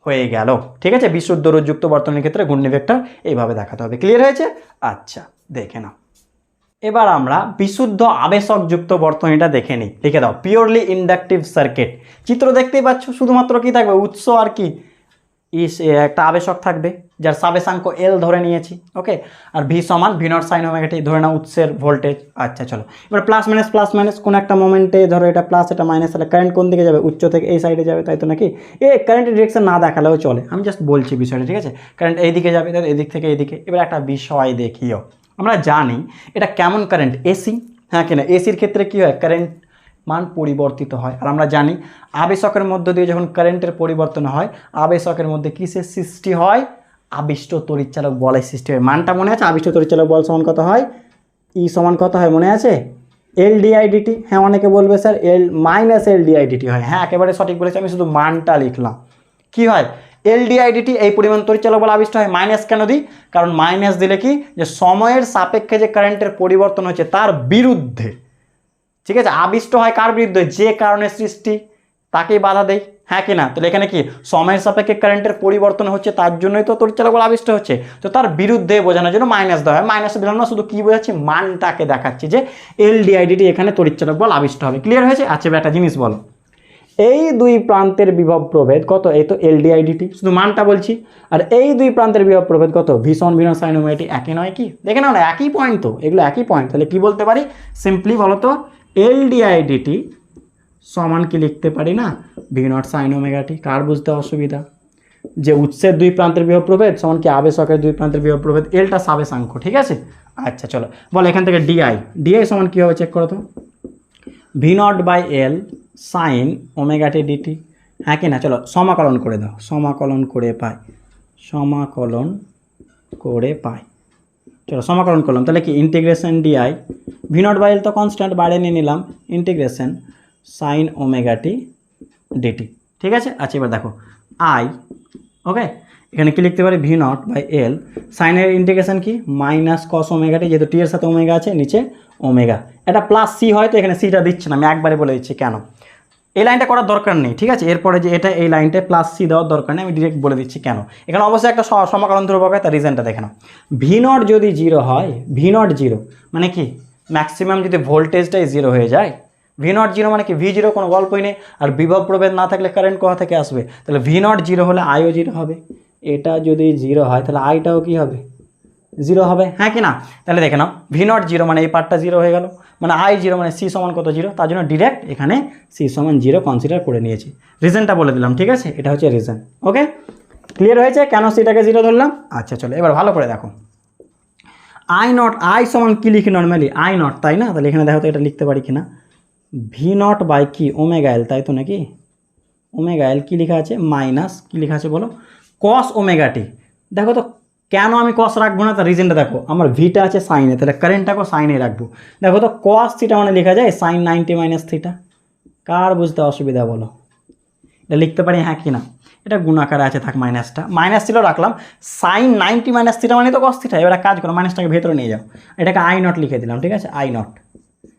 হয়ে গেল, ঠিক আছে? বিশুদ্ধ রোধযুক্ত বর্তনীর ক্ষেত্রে ঘূর্ণি ভেক্টর এইভাবে দেখাতে হবে। ক্লিয়ার হয়েছে? আচ্ছা, দেখে নাও। এবার আমরা বিশুদ্ধ আবেশকযুক্ত বর্তনীটা দেখে নিই। লিখে দাও পিওরলি ইন্ডাকটিভ সার্কিট। চিত্র দেখতেই পাচ্ছ, শুধুমাত্র কি থাকবে উৎস আর কি একটা আবেশক থাকবে যার সাবেশাঙ্ক এল ধরে নিয়েছি, ওকে? আর ভি সমান ভি নট সাইন ওমেগা টি ধরে নাও উৎসের ভোল্টেজ। আচ্ছা চলো, এবার প্লাস মাইনাস কোন একটা মোমেন্টে ধরো এটা প্লাস এটা মাইনাস, তাহলে কারেন্ট কোন দিকে যাবে? উচ্চ থেকে এই সাইডে যাবে, তাই তো নাকি? কারেন্টের ডিরেকশন না দেখালেও চলে, আমি জাস্ট বলছি বিষয়টা, ঠিক আছে? কারেন্ট এই দিকে যাবে, তাহলে এদিক থেকে এইদিকে। এবার একটা বিষয় দেখিও, আমরা জানি এটা কেমন কারেন্ট, এসি, হ্যাঁ কিনা? এসির ক্ষেত্রে কী হয়, কারেন্ট মান পরিবর্তিত হয়, আর আমরা জানি আবেশকের মধ্য দিয়ে যখন কারেন্টের পরিবর্তন হয়, আবেশকের মধ্যে কিসের সৃষ্টি হয়? আবিষ্ট তড়িৎচালক বলের সৃষ্টি হয়। মানটা মনে আছে? আবিষ্ট তড়িৎচালক বল সমান কত হয়? ই সমান কত হয় মনে আছে? এল ডিআইডিটি। হ্যাঁ, অনেকে বলবে sir L minus L DIDT হয়, হ্যাঁ একেবারে সঠিক বলেছি, আমি শুধু মানটা লিখলাম। কি হয়? এল ডিআইডিটি, এই পরিমাণ তড়িৎচালক বল আবিষ্ট হয়। মাইনাস কেন দিই? কারণ মাইনাস দিলে কি, যে সময়ের সাপেক্ষে যে কারেন্টের পরিবর্তন হচ্ছে তার বিরুদ্ধে, ঠিক আছে? আবিষ্ট হয় কার বিরুদ্ধে? যে কারণে সৃষ্টি, তাকেই বাধা দেয়, হ্যাঁ কি না? তাহলে এখানে কি সময়ের সাপেক্ষে কারেন্টের পরিবর্তন হচ্ছে, তার জন্যই তো তড়িৎচালক বল আবিষ্ট হচ্ছে, তো তার বিরুদ্ধে বোঝানোর জন্য মাইনাস দেওয়া হয়। মাইনাস দিলাম না, শুধু কি বোঝাচ্ছি, মানটাকে দেখাচ্ছি যে এল ডিআইডিটি এখানে তড়িৎচালক বল আবিষ্ট হবে। ক্লিয়ার হয়েছে? আচ্ছা, একটা জিনিস বলো, এই দুই প্রান্তের বিভব প্রভেদ কত? এই তো এল ডিআইডিটি, শুধু মানটা বলছি। আর এই দুই প্রান্তের বিভব প্রভেদ কত? ভীষণ ভিন্ন সাইন ওমেগা টি, একই নয় কি? দেখে নাও না, একই পয়েন্ট তো, এগুলো একই পয়েন্ট। তাহলে কি বলতে পারি সিম্পলি বলো তো, এল ডিআইডিটি সমান কি লিখতে পারি না, ভি নট সাইন ওমেগা টি। কার বুঝতে অসুবিধা? যে উৎসের দুই প্রান্তের বিভব প্রভেদ সমান কি আবেশকের দুই প্রান্তের বিভব প্রভেদ, এলটা সাবেশাঙ্ক, ঠিক আছে? আচ্ছা চলো, বলো এখান থেকে ডিআই সমান কী হবে চেক করো তো, V naught by L sine omega t d t, হ্যাঁ কি না? চলো সমাকলন করে দাও, সমাকলন করে পাই। চলো সমাকলন করলাম, তাহলে কি integration d i, V naught by L তো কনস্ট্যান্ট, বাইরে নিয়ে নিলাম, integration sine omega t d t, ঠিক আছে? আচ্ছা এবার দেখো আই, ওকে, এখানে কি লিখতে পারি, ভি নট বাই এল সাইনের ইন্টিগ্রেশন কি মাইনাস কস ওমেগা টি, যেহেতু টি এর সাথে ওমেগা আছে, নিচে ওমেগা, এটা প্লাস সি হয়, তো এখানে সিটা দিচ্ছে না, আমি একবারে বলে দিচ্ছি কেন। এই লাইনটা করার দরকার নেই, ঠিক আছে? এরপরে যে এটা এই লাইনটায় প্লাস সি দেওয়ার দরকার নেই, আমি ডিরেক্ট বলে দিচ্ছি কেন। এখানে অবশ্যই একটা সমাকলন ধ্রুবক হয়, তার রিজনটা দেখে নাও। ভি নট যদি জিরো হয়, ভি নট জিরো মানে কি ম্যাক্সিমাম যদি ভোল্টেজটাই জিরো হয়ে যায়, ভি নট জিরো মানে কি ভি জিরো কোনো গল্পই নেই, আর বিভব প্রভেদ না থাকলে কারেন্ট কোথা থেকে আসবে? তাহলে ভি নট জিরো হলে আইও জিরো হবে, এটা যদি জিরো হয় তাহলে আইটাও কি হবে? জিরো হবে, হ্যাঁ কি না? তাহলে দেখে নাও ভি নট জিরো মানে এই পার্টটা জিরো হয়ে গেল, মানে আই জিরো মানে সি সমান কত? জিরো, তার জন্য ডিরেক্ট এখানে সি সমান জিরো কনসিডার করে নিয়েছি। রিজনটা বলে দিলাম, ঠিক আছে? এটা হচ্ছে রিজন, ওকে? ক্লিয়ার হয়েছে কেন সেটাকে 0 ধরলাম? আচ্ছা চলো এবার ভালো করে দেখো, আই নট, আই সমান কী লিখি নর্মালি? আই নট, তাই না? তাহলে এখানে দেখো তো এটা লিখতে পারি কি না, ভি নট বাই কি ওমেগা এল, তাই তো নাকি? ওমেগা এল কী লেখা আছে? মাইনাস কী লেখা আছে বলো? কস ওমেগা টি। দেখো তো কেন আমি কস রাখবো না, তার রিজনটা দেখো, আমার ভিটা আছে সাইনে, তাহলে কারেন্টটাকেও সাইনে রাখবো। দেখো তো কস থিটা মানে লেখা যায় সাইন 90 মাইনাস থিটা। কার বুঝতে অসুবিধা বলো? এটা লিখতে পারি হ্যাঁ কি না? এটা গুণাকারে আছে, থাক মাইনাসটা, মাইনাস ছিল রাখলাম, সাইন 90 মাইনাস থিটা মানে তো কস থিটা। এবার কাজ করো, মাইনাসটাকে ভেতরে নিয়ে যাও, এটাকে আই নট লিখে দিলাম, ঠিক আছে? আই নট,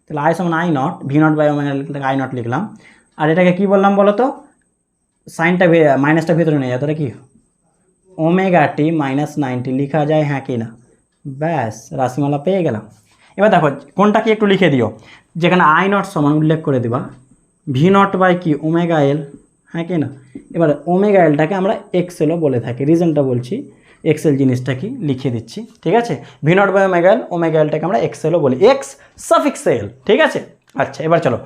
তাহলে আই সমান I naught, V naught by omega I naught লিখলাম। আর এটাকে কী বললাম বলো তো? সাইনটা মাইনাসটা ভেতরে নিয়ে যাও, তাহলে কি ওমেগা টি মাইনাস 90 লিখা যায় হ্যাঁ কি না? ব্যাস রাশিমালা পেয়ে গেলাম। এবার দেখো কোনটা কি একটু লিখে দিও, যেখানে আই নট সমান উল্লেখ করে দিবা ভি নট বাই কি ওমেগা এল, হ্যাঁ কি না? এবার ওমেগা এলটাকে আমরা এক্সেলও বলে থাকি, রিজনটা বলছি, এক্সেল জিনিসটা কি লিখে দিচ্ছি, ঠিক আছে? ভি নট বাই ওমেগা এলটাকে আমরা এক্সেলও বলি, এক্স সাফিক্স এল, ঠিক আছে? আচ্ছা এবার চলো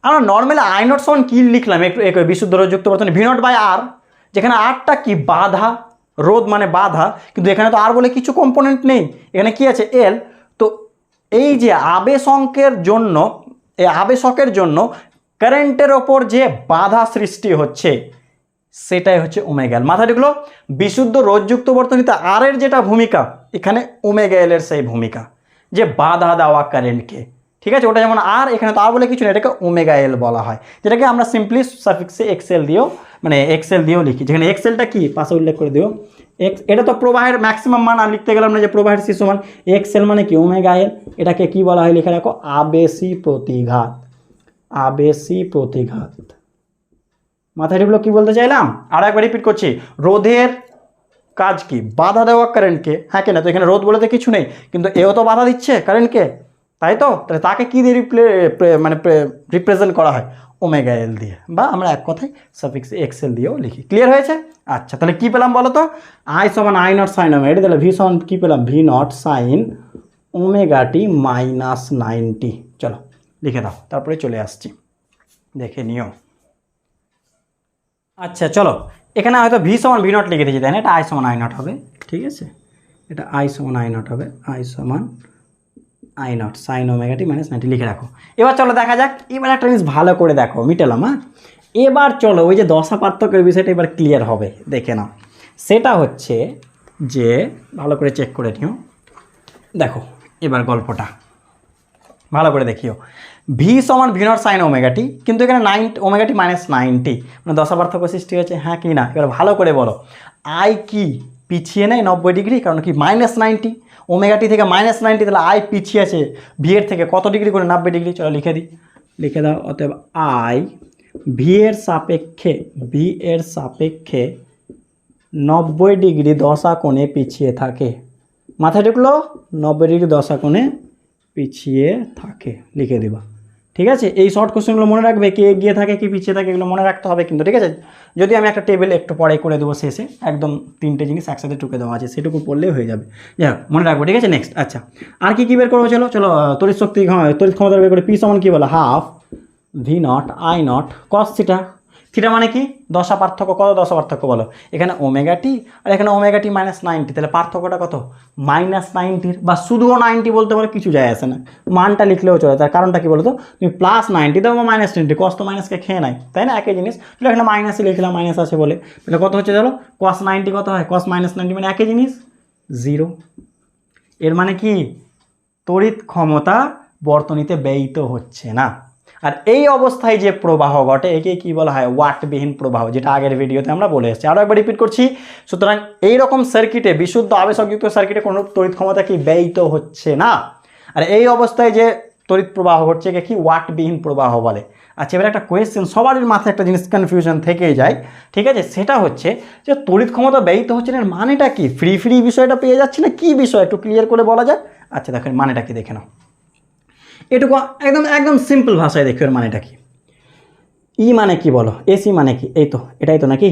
আমরা নর্মালি আই নট সমান কী লিখলাম একটু বিশুদ্ধ রোধযুক্ত বর্তনী, ভি নট বাই আর, যেখানে আরটা কি বাধা, রোধ মানে বাধা, কিন্তু এখানে তো আর বলে কিছু কম্পোনেন্ট নেই, এখানে কি আছে? এল। তো এই যে আবেশকের জন্য, এই আবেশকের জন্য কারেন্টের ওপর যে বাধা সৃষ্টি হচ্ছে সেটাই হচ্ছে ওমেগা এল। মাথায় ঢুকলো? বিশুদ্ধ রোধযুক্ত বর্তনীতে আর এর যেটা ভূমিকা, এখানে ওমেগা এলের সেই ভূমিকা, যে বাধা দেওয়া কারেন্টকে, ঠিক আছে? ওটা যেমন আর, এখানে তো আর বলে কিছু নেই, এটাকে ওমেগা এল বলা হয়, যেটাকে আমরা সিম্পলি সাফিক্সে এক্সেল দিয়েও মানে এক্সেল দিয়েও লিখি, যেখানে এক্সেলটা কি পাশে উল্লেখ করে দিও এক্স। এটা তো প্রবাহের ম্যাক্সিমাম মান, আর লিখতে গেলাম না যে প্রবাহের শীর্ষ মান, এক্সেল মানে কি ওমেগা এল। এটাকে কি বলা হয় লিখে রাখো? আবেশী প্রতিঘাত, আবেশী প্রতিঘাত। মাথায় ঢুকলো কি বলতে চাইলাম? আরও একবার রিপিট করছি, রোধের কাজ কি? বাধা দেওয়া কারেন্টকে, হ্যাঁ কিনা? তো এখানে রোধ বলে তো কিছু নেই, কিন্তু এও তো বাধা দিচ্ছে কারেন্টকে, তাই তো? তাহলে তাকে কী দিয়ে রিপ্রেজেন্ট করা হয়? ওমেগা এল দিয়ে, বা আমরা এক কথায় সাফিক্স এক্সেল দিয়েও লিখি। ক্লিয়ার হয়েছে? আচ্ছা তাহলে কী পেলাম বলো তো? আই সমান আই নট সাইন ওমেগা, তাহলে ভি সমান কী পেলাম? ভি নট সাইন ওমেগা টি মাইনাস 90। চলো লিখে দাও, তারপরে চলে আসছি, দেখে নিও। আচ্ছা চলো, এখানে হয়তো ভি সমান ভি নট লিখে দিয়েছি, তাই না? এটা আই সমান আই নট হবে, ঠিক আছে? এটা আই সমান আই নট হবে, আই সমান I naught sine omega T minus 90 লিখে রাখো। এবার চলো দেখা যাক, এবার একটা জিনিস ভালো করে দেখো, মিটালাম হ্যাঁ। এবার চলো ওই যে দশা পার্থক্যের বিষয়টা এবার ক্লিয়ার হবে, দেখে নাও। সেটা হচ্ছে যে ভালো করে চেক করে নিও, দেখো এবার গল্পটা ভালো করে দেখিও। ভি সমান ভি নট সাইন ওমেগা টি, কিন্তু এখানে ওমেগা টি মাইনাস 90, মানে দশা পার্থক্য সৃষ্টি হয়েছে, হ্যাঁ কি না? এবার ভালো করে বলো, আই কি পিছিয়ে নেয় 90 ডিগ্রি? কারণ কি মাইনাস 90, ওমেগা টি থেকে মাইনাস 90, তাহলে আই পিছিয়ে আছে ভি এর থেকে কত ডিগ্রি করে? 90 ডিগ্রি। চলো লিখে দিই, লিখে দাও। অতএব আই ভি এর সাপেক্ষে 90 ডিগ্রি দশা কোণে পিছিয়ে থাকে। মাথায় ঢুকলো? 90 ডিগ্রি দশা কোণে পিছিয়ে থাকে, লিখে দিবা, ঠিক আছে? এই শর্ট কোশ্চেনগুলো মনে রাখবে, কে এগিয়ে থাকে কি পিছিয়ে থাকে, এগুলো মনে রাখতে হবে কিন্তু, ঠিক আছে? যদি আমি একটা টেবিল একটু পরে করে দেবো শেষে, একদম 3টে জিনিস একসাথে টুকে দেওয়া আছে, সেটুকু পড়লেই হয়ে যাবে। যাই হোক মনে রাখবো, ঠিক আছে? নেক্সট আচ্ছা আর কি বের করবো? চলো চলো তড়িৎ শক্তি, তড়িৎ ক্ষমতা বের করে। পি সমান কি বলো? Half V naught I naught cos theta. Theta মানে কি? দশা পার্থক্য। কত দশা পার্থক্য বলো? এখানে ওমেগা টি আর এখানে ওমেগা টি মাইনাস 90, তাহলে পার্থক্যটা কত? মাইনাস 90। বা শুধুও 90 বলতে পারো, কিছু যায় আসে না, মানটা লিখলেও চলে। তার কারণটা কি বলো তো? তুমি প্লাস 90 দাও বা মাইনাস 90, কস তো মাইনাসকে খেয়ে নাই, তাই না? একই জিনিস। তাহলে এখানে মাইনাসই লিখলাম, মাইনাস আছে বলে। তাহলে কত হচ্ছে চলো? কস 90 কত হয়? কস মাইনাস 90 মানে একই জিনিস, 0। এর মানে কি? তড়িৎ ক্ষমতা বর্তনীতে ব্যয়িত হচ্ছে না। আর এই অবস্থায় যে প্রবাহ ঘটে একে কি বলা হয়? ওয়াটবিহীন প্রবাহ, যেটা আগের ভিডিওতে আমরা বলে এসেছি। আরও একবার রিপিট করছি। সুতরাং এইরকম সার্কিটে, বিশুদ্ধ আবেশকযুক্ত সার্কিটে কোনো তড়িৎ ক্ষমতা কি ব্যয়িত হচ্ছে না। আর এই অবস্থায় যে তড়িৎ প্রবাহ ঘটছে একে কি? ওয়াটবিহীন প্রবাহ বলে। আচ্ছা এবার একটা কোয়েশ্চেন, সবারই মাথায় একটা জিনিস কনফিউশন থেকেই যায়, ঠিক আছে? সেটা হচ্ছে যে তড়িৎ ক্ষমতা ব্যয়িত হচ্ছে না, এর মানেটা কি? ফ্রি বিষয়টা পেয়ে যাচ্ছে না, কি বিষয় একটু ক্লিয়ার করে বলা যায়? আচ্ছা দেখেন মানেটা কি দেখে নাও, এটুকু একদম সিম্পল ভাষায় দেখো এর মানেটা কি। ই মানে কি বলো? এসি মানে কি? এই তো, এটাই তো নাকি?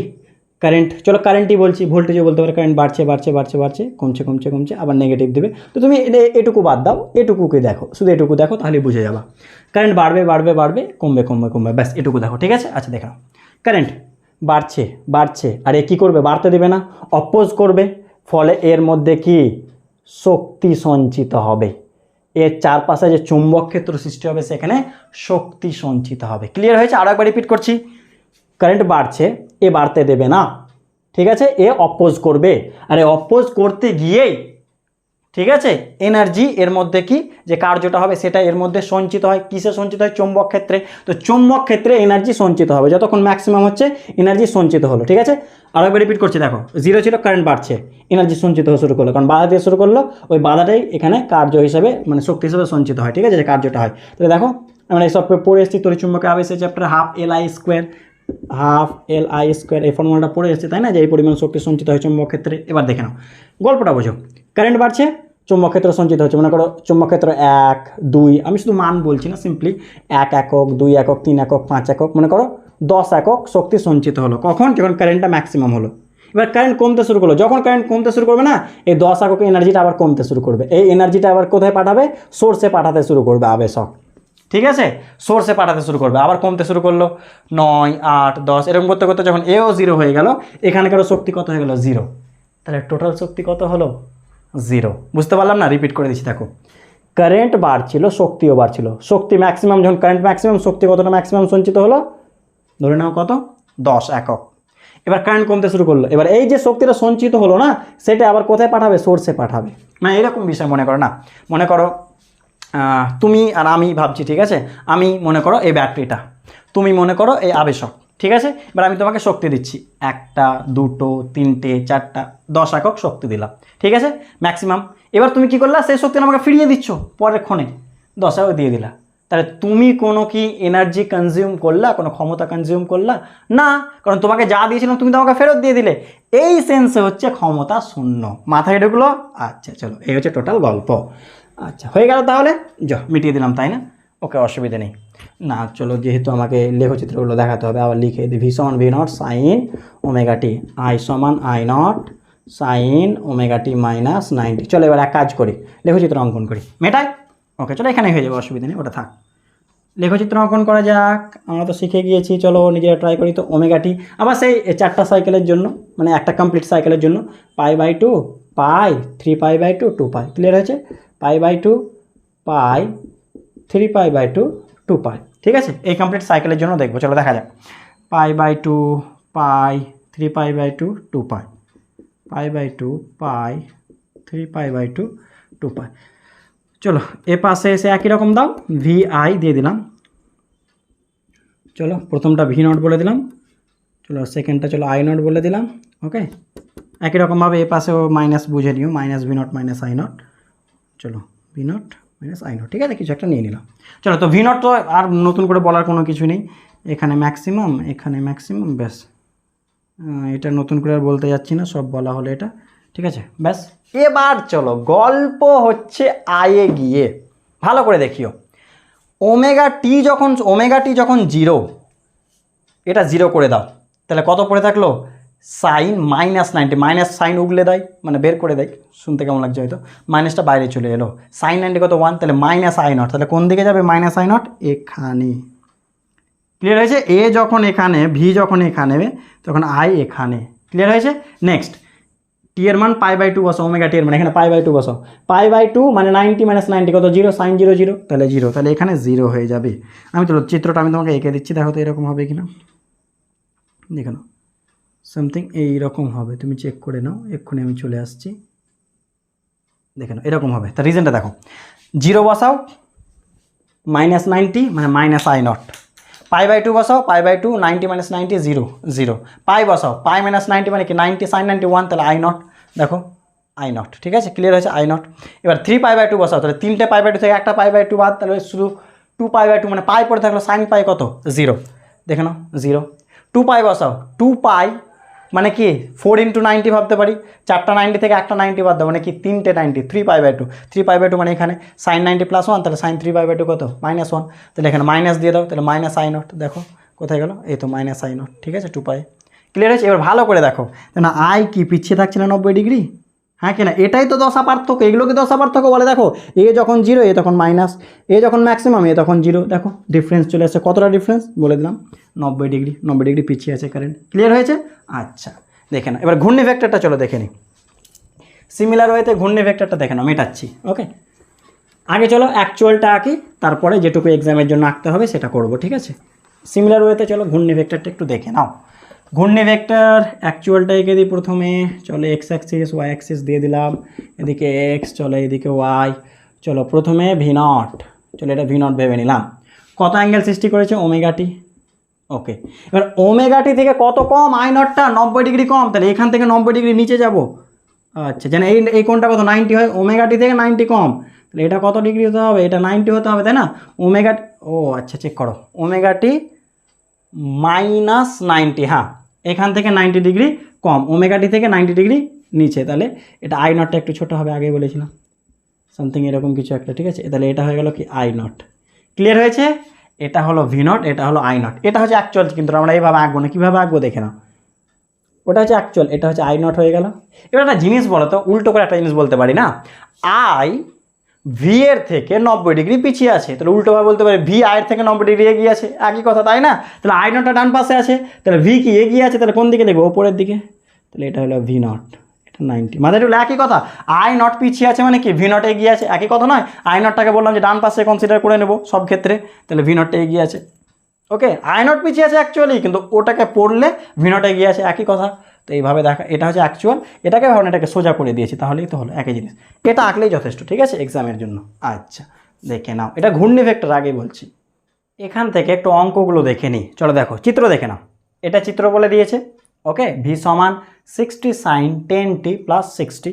কারেন্ট। চলো কারেন্টই বলছি, ভোল্টেজও বলতে পারো। কারেন্ট বাড়ছে, কমছে, আবার নেগেটিভ দেবে। তো তুমি এটুকু বাদ দাও, এটুকুকে দেখো, শুধু এটুকু দেখো, তাহলে বুঝে যাবা। কারেন্ট বাড়বে, কমবে, ব্যাস এটুকু দেখো, ঠিক আছে? আচ্ছা দেখো, কারেন্ট বাড়ছে বাড়ছে, আর এ কী করবে, বাড়তে দেবে না, অপোজ করবে, ফলে এর মধ্যে কি শক্তি সঞ্চিত হবে, এর চারপাশে যে চুম্বক ক্ষেত্র সৃষ্টি হবে সেখানে শক্তি সঞ্চিত হবে। ক্লিয়ার হয়েছে? আরও একবার রিপিট করছি, কারেন্ট বাড়ছে, এ বাড়তে দেবে না, ঠিক আছে, এ অপোজ করবে, আর এ অপোজ করতে গিয়েই, ঠিক আছে, এনার্জি এর মধ্যে কি যে কার্যটা হবে সেটা এর মধ্যে সঞ্চিত হয়। কিসে সঞ্চিত হয়? চৌম্বক ক্ষেত্রে। তো চৌম্বক ক্ষেত্রে এনার্জি সঞ্চিত হবে, যতক্ষণ ম্যাক্সিমাম হচ্ছে এনার্জি সঞ্চিত হলো, ঠিক আছে। আরও একবার রিপিট করছি, দেখো জিরো ছিল, কারেন্ট বাড়ছে, এনার্জি সঞ্চিত হয়ে শুরু করলো, কারণ বাধা দিয়ে শুরু করলো, ওই বাধাটাই এখানে কার্য হিসাবে মানে শক্তি হিসাবে সঞ্চিত হয়, ঠিক আছে, যে কার্যটা হয়। তাহলে দেখো আমরা এইসব পড়ে এসেছি তড়িৎচুম্বকের আবেশের chapter, half L I square, এই ফর্মুলাটা পড়ে এসেছে, তাই না, যে এই পরিমাণ শক্তি সঞ্চিত হয় চুম্বক ক্ষেত্রে। এবার দেখে নাও গল্পটা বোঝো। কারেন্ট বাড়ছে, চুম্বক ক্ষেত্র সঞ্চিত হচ্ছে, মনে করো চুম্বক ক্ষেত্র 1 2, আমি শুধু মান বলছি না, সিম্পলি 1 একক 2 একক 3 একক 5 একক, মনে করো 10 একক শক্তি সঞ্চিত হলো। কখন? যখন কারেন্টটা ম্যাক্সিমাম হলো। এবার কারেন্ট কমতে শুরু করলো, যখন কারেন্ট কমতে শুরু করবে না, এই 10 একক এনার্জিটা আবার কমতে শুরু করবে, এই এনার্জিটা আবার কোথায় পাঠাবে? সোর্সে পাঠাতে শুরু করবে আবেশক, ঠিক আছে, সোর্সে পাঠাতে শুরু করবে, আবার কমতে শুরু করলো, 9 8 10 এরকম করতে করতে যখন এও 0 হয়ে গেল, এখানকারও শক্তি কত হয়ে গেল? 0। তাহলে টোটাল শক্তি কত হলো? 0। বুঝতে পারলাম না? রিপিট করে দিচ্ছি, দেখো কারেন্ট বাড়ছিল, শক্তিও বাড়ছিল, শক্তি ম্যাক্সিমাম, যখন কারেন্ট ম্যাক্সিমাম, শক্তি কতটা ম্যাক্সিমাম সঞ্চিত হলো? ধরে নাও কত? 10 একক। এবার কারেন্ট কমতে শুরু করলো, এবার এই যে শক্তিটা সঞ্চিত হলো না, সেটা আবার কোথায় পাঠাবে? সোর্সে পাঠাবে। মানে এরকম বিষয় মনে করো না, মনে করো তুমি আর আমি ভাবছি, ঠিক আছে, আমি মনে করো এই ব্যাটারিটা, তুমি মনে করো এই আবেশক, ঠিক আছে। এবার আমি তোমাকে শক্তি দিচ্ছি, 1টা 2টো 3টে 4টা 10 একক শক্তি দিলাম, ঠিক আছে, ম্যাক্সিমাম। এবার তুমি কি করলা? সেই শক্তি আমাকে ফিরিয়ে দিচ্ছ পরের ক্ষণে, 10 একক দিয়ে দিলা। তাহলে তুমি কোনো কি এনার্জি কনজিউম করলা, কোনো ক্ষমতা কনজিউম করলা না, কারণ তোমাকে যা দিয়েছিলাম তুমি তো আমাকে ফেরত দিয়ে দিলে। এই সেন্সে হচ্ছে ক্ষমতা শূন্য। মাথায় ঢুকলো? আচ্ছা চলো, এই হচ্ছে টোটাল গল্প। আচ্ছা হয়ে গেল, তাহলে যা মিটিয়ে দিলাম, তাই না? ওকে, অসুবিধা নেই। না চলো, যেহেতু আমাকে লেখচিত্রগুলো দেখাতে হবে, আবার লিখে দিই, v=v0 sin omega t, I=I0 sin omega t minus 90। চলো এবার এক কাজ করি, লেখচিত্র অঙ্কন করি, মেটাই। ওকে চলো, এখানে হয়ে যাবে, অসুবিধা নেই, ওটা থাক। লেখচিত্র অঙ্কন করা যাক, আমরা তো শিখে গিয়েছি, চলো নিজেরা ট্রাই করি। তো ওমেগা টি আবার সেই 4টা সাইকেলের জন্য, মানে একটা কমপ্লিট সাইকেলের জন্য, π/2 পাই 3π/2 2π। ক্লিয়ার হয়েছে? π/2 পাই 3π/2 2π, ঠিক আছে, এই কমপ্লিট সাইকেলের জন্য দেখবো। চলো দেখা যাক, π/2 পাই 3π/2 2π, π/2 পাই 3π/2 2π। চলো এ পাশে এসে একই রকম দাও, vi দিয়ে দিলাম। চলো প্রথমটা v0 বলে দিলাম, চলো সেকেন্ডটা চলো i0 বলে দিলাম। ওকে, একই রকমভাবে এ পাশেও মাইনাস বুঝে নিও, -v0 -i0। চলো v0 -i0, ঠিক আছে, কিছু একটা নিয়ে নিলাম। চলো তো v0 তো আর নতুন করে বলার কোনো কিছু নেই, এখানে ম্যাক্সিমাম এখানে ম্যাক্সিমাম, ব্যাস। এটা নতুন করে আর বলতে যাচ্ছি না, সব বলা হলো এটা, ঠিক আছে, ব্যাস। এবার চলো গল্প হচ্ছে আয়ে গিয়ে, ভালো করে দেখিও। ওমেগা টি যখন 0, এটা 0 করে দাও, তাহলে কত পড়ে থাকলো? সাইন -90, মাইনাস সাইন উগলে দেয়, মানে বের করে দেয়, শুনতে কেমন লাগছে হয়তো, মাইনাসটা বাইরে চলে এলো, সাইন 90 কত 1, তাহলে -i0, তাহলে কোন দিকে যাবে? -i0 এখানে। ক্লিয়ার হয়েছে? এ যখন এখানে, ভি যখন এখানে, তখন আই এখানে। ক্লিয়ার হয়েছে? নেক্সট, টি এর মান π/2 বসাও, ওমেগা টি এর মান এখানে π/2 বসাও, π/2 মানে 90 - 90 কত? 0, সাইন 0 0, তাহলে 0, তাহলে এখানে 0 হয়ে যাবে। আমি তো চিত্রটা আমি তোমাকে এঁকে দিচ্ছি, দেখো তো এরকম হবে কিনা, দেখে নাও, সামথিং এইরকম হবে, তুমি চেক করে নাও, এক্ষুনি আমি চলে আসছি, দেখে নাও এরকম হবে। তার রিজনটা দেখো, 0 বসাও, -90 মানে -i0, π/2 বসাও, π/2 90 - 90 0 0, পাই বসাও, পাই -90 মানে কি 90 sin 91, তাহলে i0, দেখো i0, ঠিক আছে, ক্লিয়ার হয়েছে i0। এবার 3π/2 বসাও, তাহলে 3টে π/2 থেকে একটা π/2 বাদ, তাহলে শুধু 2π/2 মানে পাই পড়ে থাকলো, সাইন পাই কত? 0, দেখে নাও 0। 2π বসাও, 2π মানে কি 4 × 90 ভাবতে পারি, 4টা 90 থেকে একটা 90 বাদ দাও, মানে কি 3টে 90, 3π/2, 3π/2 মানে এখানে সাইন 90 + 1, তাহলে সাইন 3π/2 কত? -1, তাহলে এখানে মাইনাস দিয়ে দাও, তাহলে -i0, দেখো কোথায় গেল, এই তো -i0, ঠিক আছে, 2π। ক্লিয়ার হয়েছে? এবার ভালো করে দেখো, না আই কি পিছিয়ে থাকছে না 90 ডিগ্রি? হ্যাঁ কি না, এটাই তো দশা পার্থক্য, এগুলোকে দশা পার্থক্য বলে। দেখো এ যখন জিরো এ তখন মাইনাস, এ যখন ম্যাক্সিমাম এ তখন জিরো, দেখো ডিফারেন্স চলে আসছে। কতটা ডিফারেন্স বলে দিলাম, 90 ডিগ্রি, 90 ডিগ্রি পিছিয়ে আছে কারেন্ট। ক্লিয়ার হয়েছে? আচ্ছা দেখে না, এবার ঘূর্ণি ভেক্টরটা চলো দেখে নিই। সিমিলার ওয়েতে ঘূর্ণি ভেক্টরটা দেখে নাও, মেটাচ্ছি। ওকে, আগে চলো অ্যাকচুয়ালটা আঁকি, তারপরে যেটুকু এক্সামের জন্য আঁকতে হবে সেটা করব, ঠিক আছে? সিমিলার ওয়েতে চলো ঘূর্ণি ভেক্টরটা একটু দেখে নাও। ঘূর্ণি ভেক্টর অ্যাকচুয়ালটা এঁকে দিই প্রথমে। চলো এক্স অ্যাক্সিস ওয়াই অ্যাক্সিস দিয়ে দিলাম, এদিকে এক্স, চলো এদিকে ওয়াই। চলো প্রথমে ভি নট, চলো এটা ভি নট ভেবে নিলাম। কত অ্যাঙ্গেল সৃষ্টি করেছে? Omega t. ওকে, এবার ওমেগা টি থেকে কত কম? আই নটটা 90 ডিগ্রি কম, তাহলে এখান থেকে 90 ডিগ্রি নিচে যাব। আচ্ছা, যেন এই কোণটা কত? 90 হয়, ওমেগা টি থেকে 90 কম, তাহলে এটা কত ডিগ্রি হতে হবে? এটা 90 হতে হবে, তাই না? ওমেগা, ও আচ্ছা চেক করো, ওমেগা টি -90, হ্যাঁ এখান থেকে 90 ডিগ্রি কম, ওমেগা টি থেকে 90 ডিগ্রি নিচে, তাহলে এটা আই নটটা একটু ছোটো হবে, আগেই বলেছিলাম সামথিং এরকম কিছু একটা, ঠিক আছে? তাহলে এটা হয়ে গেল কি আই নট। ক্লিয়ার হয়েছে? এটা হলো ভি নট, এটা হলো আই নট। এটা হচ্ছে অ্যাকচুয়াল, কিন্তু আমরা এইভাবে আঁকবো না। কীভাবে আঁকবো দেখে নাও, ওটা হচ্ছে অ্যাকচুয়াল, এটা হচ্ছে আই নট হয়ে গেল। এবার একটা জিনিস বলো তো, উল্টো করে একটা জিনিস বলতে পারি না, আই ভি এর থেকে 90 ডিগ্রি পিছিয়ে আছে, তাহলে উল্টোভাবে বলতে পারি ভি আই এর থেকে 90 ডিগ্রি এগিয়ে আছে, একই কথা তাই না? তাহলে আই নটটা ডান পাশে আছে, তাহলে ভি কি এগিয়ে আছে, তাহলে কোন দিকে দেখবো? ওপরের দিকে, তাহলে এটা হলো ভি নট, এটা 90। মাথায় হলো একই কথা, আই নট পিছিয়ে আছে মানে কি ভি নট এগিয়ে আছে, একই কথা নয়? আই নটটাকে বললাম যে ডান পাশে কনসিডার করে নেব সব ক্ষেত্রে, তাহলে ভি নটটা এগিয়ে আছে। ওকে, আই নট পিছিয়ে আছে অ্যাকচুয়ালি, কিন্তু ওটাকে পড়লে ভি নট এগিয়ে আছে, একই কথা। তো এইভাবে দেখা, এটা হচ্ছে অ্যাকচুয়াল, এটাকে ভাবনা এটাকে সোজা করে দিয়েছি, তাহলেই তো হলো একই জিনিস। এটা আঁকলেই যথেষ্ট, ঠিক আছে এক্সামের জন্য। আচ্ছা দেখে নাও, এটা ঘূর্ণি ভেক্টর আগেই বলছি। এখান থেকে একটু অঙ্কগুলো দেখে নিই, চলো দেখো চিত্র দেখে নাও। এটা চিত্র বলে দিয়েছে। ওকে, ভি সমান 60 sin 10t + 60।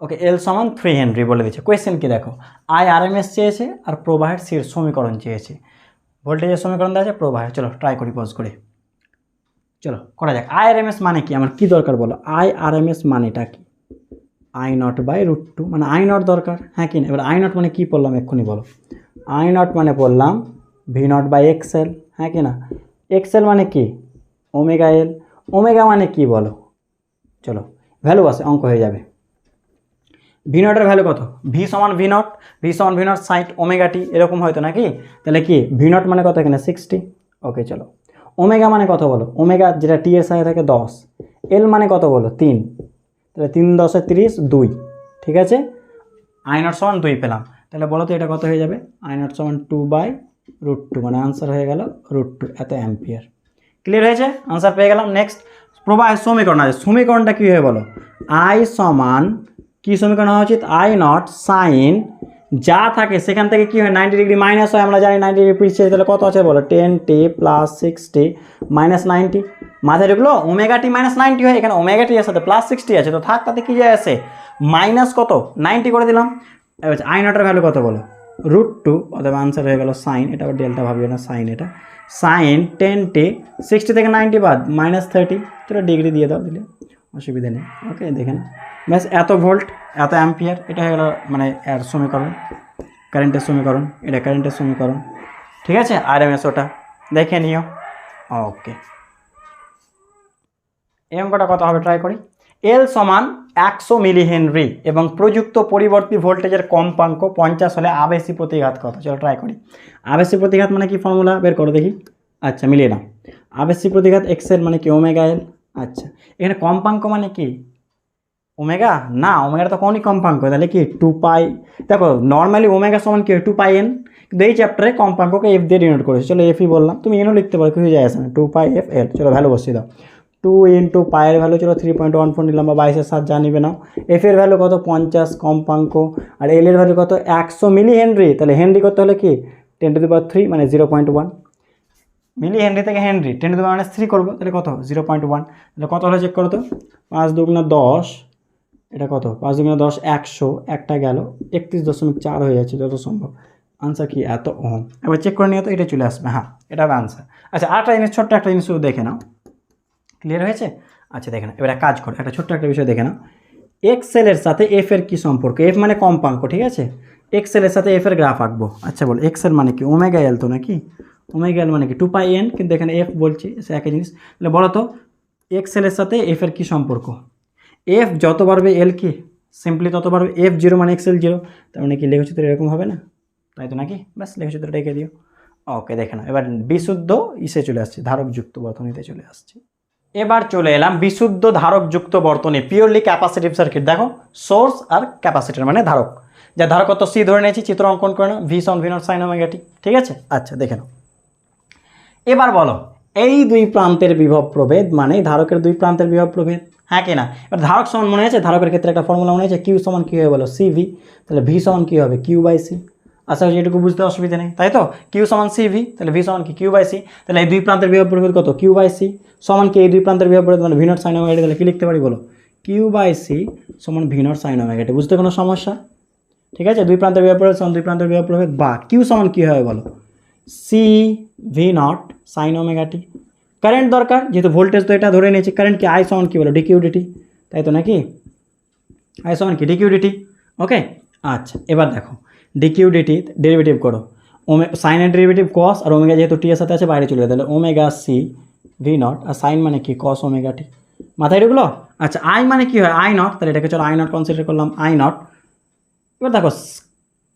ওকে, এল সমান 3 হেনরি বলে দিয়েছে। কোয়েশ্চেন কি দেখো, আই আরএমএস চেয়েছে আর প্রবাহের সির সমীকরণ চেয়েছে। ভোল্টেজের সমীকরণ দেওয়া আছে, প্রবাহের। চলো ট্রাই করি, পজ করে চলো করা যাক। আই আর এম এস মানে কি, আমার কি দরকার বলো? আই আর এম এস মানেটা কি? আই নট বাই √2, মানে আই নট দরকার, হ্যাঁ কি না? এবার আই নট মানে কি পড়লাম এক্ষুনি বলো? আই নট মানে পড়লাম ভি নট বাই এক্সএল, হ্যাঁ কি না? এক্সএল মানে কি? ওমেগা এল। ওমেগা মানে কি বলো? চলো ভ্যালু আছে, অঙ্ক হয়ে যাবে। ভি নটের ভ্যালু কত? ভি সমান ভি নট, ভি সমান V not site omega t, এরকম হয়তো নাকি? তাহলে কি ভি নট মানে কত এখানে? 60। ওকে চলো, ওমেগা মানে কত বলো? ওমেগা যেটা টি এর সাথে থাকে 10, এল মানে কত বলো? 3, তাহলে 3 × 10 = 30, 2, ঠিক আছে? আই নট সমান 2 পেলাম, তাহলে বলো তো এটা কত হয়ে যাবে? আই নট সমান 2/√2, মানে আনসার হয়ে গেল √2, এত অ্যাম্পিয়ার। ক্লিয়ার হয়েছে? আনসার পেয়ে গেলাম। নেক্সট প্রবাহের সমীকরণ আছে, সমীকরণটা কী হবে বলো? আই সমান কী সমীকরণ হওয়া উচিত? আই নট সাইন যা থাকে সেখান থেকে কী হয়? 90 ডিগ্রি মাইনাস হয়, আমরা জানি 90 ডিগ্রি পিছিয়ে, তাহলে কত আছে বলো? 10t + 60 - 90। মাথায় ঢুকলো? ওমেগা টি -90 হয়, এখানে ওমেগা টি এর সাথে +60 আছে, তো থাক, তাতে কী যায় আসে? মাইনাস কত? 90 করে দিলাম। এবার আই নটের ভ্যালু কত বলো? √2, অথবা আনসার হয়ে গেল সাইন, এটা আবার ডেল্টা ভাবিও না, সাইন, এটা সাইন 10t, 60 থেকে 90 বাদ -30, চলো ডিগ্রি দিয়ে দাও, দিলে অসুবিধা নেই। ওকে দেখে না, ব্যাস এত ভোল্ট এত অ্যাম্পিয়ার, এটা হয়ে গেল মানে এর সমীকরণ, কারেন্টের সমীকরণ, এটা কারেন্টের সমীকরণ, ঠিক আছে? আর এম এস ওটা দেখে নিও। ওকে, এই অঙ্কটা কত হবে ট্রাই করি। এল সমান 100 মিলি হেনরি এবং প্রযুক্ত পরিবর্তী ভোল্টেজের কম্পাঙ্ক 50 হলে আবেশী প্রতিঘাত কত? চলো ট্রাই করি। আবেশী প্রতিঘাত মানে কি ফর্মুলা বের করো দেখি। আচ্ছা মিলিয়ে নাও, আবেশী প্রতিঘাত এক্সেল মানে কি? ওমেগা এল। আচ্ছা, এখানে কম্পাঙ্ক মানে কি? ওমেগা না, ওমেগাটা তো কোনই কম্পাঙ্ক, তাহলে কি 2π। দেখো নর্মালি ওমেগা সমান কি হয়? 2πn, কিন্তু এই চ্যাপ্টারে কম্পাঙ্ককে এফ দিয়ে ডিনোট করেছে। চলো এফই বললাম, তুমি এনও লিখতে পারো, কিছু যায় আসে না। 2πfl, চলো ভ্যালু বসিয়ে দাও। 2 × π এর ভ্যালু চলো 3.14 নিলাম, বা 22/7 যা নিবে নাও। এফ এর ভ্যালু কত? 50 কম্পাঙ্ক, আর এল এর ভ্যালু কত? 100 মিলি হেনরি, তাহলে হেনরি করতে হলে কি 10⁻³ মানে 0.1। মিলি হেনরি থেকে হেনরি 10⁻³ করবো, তাহলে কত? 0.1। তাহলে কত হলো চেক করো তো? 5 × 2 = 10, এটা কত? 5 × 2 = 10, 100, একটা গেল 31.4 হয়ে যাচ্ছে যত সম্ভব। আনসার কি? এত ওহম। এবার চেক করে নিও তো, এটা চলে আসবে, হ্যাঁ এটা হবে আনসার। আচ্ছা আরেকটা জিনিস, ছোট্ট একটা জিনিস শুধু দেখে নাও, ক্লিয়ার হয়েছে? আচ্ছা দেখে নাও, এবার কাজ করো, একটা ছোট্ট একটা বিষয় দেখে নাও। এক্সেলের সাথে এফ এর কী সম্পর্ক? এফ মানে কম্পাঙ্ক, ঠিক আছে? এক্সেলের সাথে এফ এর গ্রাফ আঁকবো। আচ্ছা বলো, এক্সেল মানে কি? ওমেগা এল তো নাকি? ওমেগা এল মানে কি? 2πn, কিন্তু এখানে এফ বলছি, সে একই জিনিস। তাহলে বলো তো এক্সেলের সাথে এফ এর কী সম্পর্ক? এফ যত বাড়বে এল কি সিম্পলি তত পারবে F0 মানে XL0, তার মানে কি লেখচিত্র এরকম হবে না, তাই তো নাকি? ব্যাস লেখচিত্রটা এঁকে দিও। ওকে, দেখে নাও এবার বিশুদ্ধ ইসে চলে আসছে, ধারকযুক্ত বর্তনীতে চলে আসছে। এবার চলে এলাম বিশুদ্ধ ধারকযুক্ত বর্তনী, পিওরলি ক্যাপাসিটিভ সার্কিট। দেখো সোর্স আর ক্যাপাসিটর মানে ধারক, যা ধারকত্ব সি ধরে নিয়েছি, চিত্র অঙ্কন করে নাও, ভি সমান ভি নট সাইন ওমেগা টি। ঠিক আছে, আচ্ছা দেখে নাও। এবার বলো এই দুই প্রান্তের বিভব প্রভেদ মানে ধারকের দুই প্রান্তের বিভব প্রভেদ, হ্যাঁ কি না? এবার ধারক সমান মনে আছে, ধারকের ক্ষেত্রে একটা ফর্মুলা মনে আছে, কিউ সমান কী হবে বলো, সি ভি, তাহলে ভি সমান কী হবে, কিউ বাই সি। আচ্ছা এটুকু বুঝতে অসুবিধা নেই, তাই তো? কিউ সমান সি ভি, তাহলে ভি সমান কি, কিউ বাই সি। তাহলে এই দুই প্রান্তের বিভব প্রভেদ কত, কিউ বাই সি সমান কি, এই দুই প্রান্তের বিভব প্রভেদ মানে ভি নট সাইন ওমেগা টি, তাহলে কি লিখতে পারি বলো, কিউ বাই সি সমান V naught sine omega T. বুঝতে কোনো সমস্যা? ঠিক আছে, দুই প্রান্তের বিভব প্রভেদ সমান দুই প্রান্তের বিভব প্রভেদ, বা কিউ সমান কী হবে বলো, C V naught sine omega t. Current দরকার, যেহেতু ভোল্টেজ তো এটা ধরে নিয়েছি, কারেন্ট কি, আই সমান কী বলো, ডিকিউ ডিটি, তাই তো নাকি? আই সমান কি, ডিকিউ ডিটি। ওকে, আচ্ছা এবার দেখো ডিকিউ ডিটি ডেরিভেটিভ করো, সাইনের ডেরিভেটিভ কস, আর ওমেগা যেহেতু টি এর সাথে আছে বাইরে চলে যায়, তাহলে ওমেগা সি ভি নট, আর সাইন মানে কি, কস ওমেগা টি। মাথায় ঢুকলো? আচ্ছা আই মানে কি হয়, আই নট, তাহলে এটাকে চলো আই নট কনসিডার করলাম, আই নট। এবার দেখো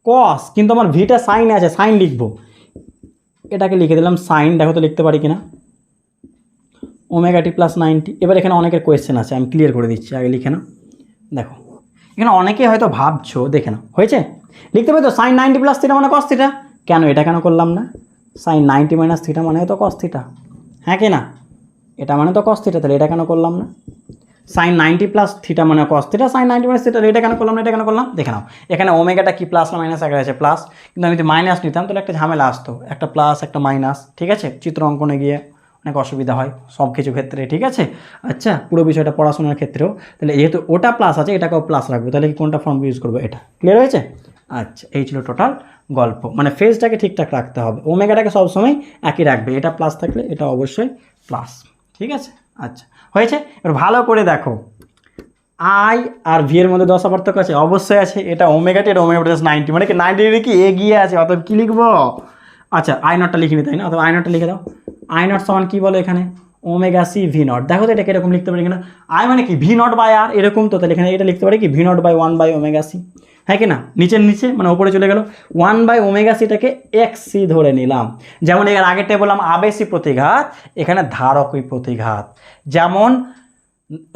কস, কিন্তু আমার ভিটা সাইনে আছে, সাইন লিখবো, এটাকে লিখে দিলাম সাইন, দেখো তো লিখতে পারি কিনা, ওমেগা টি প্লাস 90। এবার এখানে অনেকের কোয়েশ্চেন আছে, আমি ক্লিয়ার করে দিচ্ছি, আগে লিখে নাও। দেখো এখানে অনেকে হয়তো ভাবছো, দেখে নাও হয়েছে, লিখতে পারি তো সাইন 90 প্লাস থিটা মানে কস থিটা, কেন এটা কেন করলাম না, সাইন 90 মাইনাস থিটা মানে তো কস থিটা, হ্যাঁ কি না? এটা মানে তো কস থিটা, তাহলে এটা কেন করলাম না? সাইন 90 প্লাস থিটা মানে cos theta, sine 90 minus theta, এটা কেন করলাম না, এটা কেন করলাম? দেখে নাও এখানে ওমেগাটা কি প্লাস না মাইনাস, একটা আছে প্লাস, কিন্তু আমি যদি মাইনাস নিতাম তাহলে একটা ঝামেলা আসতো, একটা প্লাস একটা মাইনাস। ঠিক আছে, চিত্র অঙ্কনে গিয়ে অনেক অসুবিধা হয় সব কিছু ক্ষেত্রে। ঠিক আছে, আচ্ছা পুরো বিষয়টা পড়াশোনার ক্ষেত্রেও, তাহলে যেহেতু ওটা প্লাস আছে এটাকেও প্লাস রাখবো, তাহলে কি কোনটা ফর্ম ইউজ করবো, এটা। ক্লিয়ার হয়েছে? আচ্ছা এই ছিল টোটাল গল্প, মানে ফেজটাকে ঠিকঠাক রাখতে হবে, ওমেগাটাকে সবসময় একই রাখবে, এটা প্লাস থাকলে এটা অবশ্যই প্লাস। ঠিক আছে, আচ্ছা হয়েছে। এবার ভালো করে দেখো, আই আর ভি এর মধ্যে 10 পার্থক্য আছে, অবশ্যই আছে, এটা ওমেগাটি, এটা ওমেগা প্লাস 90, মানে কি 90 ডিগ্রি কি এগিয়ে আছে, অতএব কি লিখবো, আচ্ছা আই নটটা লিখিনি তাই না, অথবা আই নটটা লিখে দাও, আই নট সমান কী বলো এখানে, ওমেগা সি ভি নট। দেখো তো এটাকে এরকম লিখতে পারি কিনা, আই মানে কি ভি নট বাই আর, এরকম তো, তাহলে এখানে এটা লিখতে পারি কি, V naught by 1 by omega C, হ্যাঁ কি না? নিচের নিচে মানে ওপরে চলে গেল, 1 বাই ওমেগা সিটাকে এক্স সি ধরে নিলাম, যেমন এর আগেরটাই বললাম আবেশী প্রতিঘাত, এখানে ধারকই প্রতিঘাত। যেমন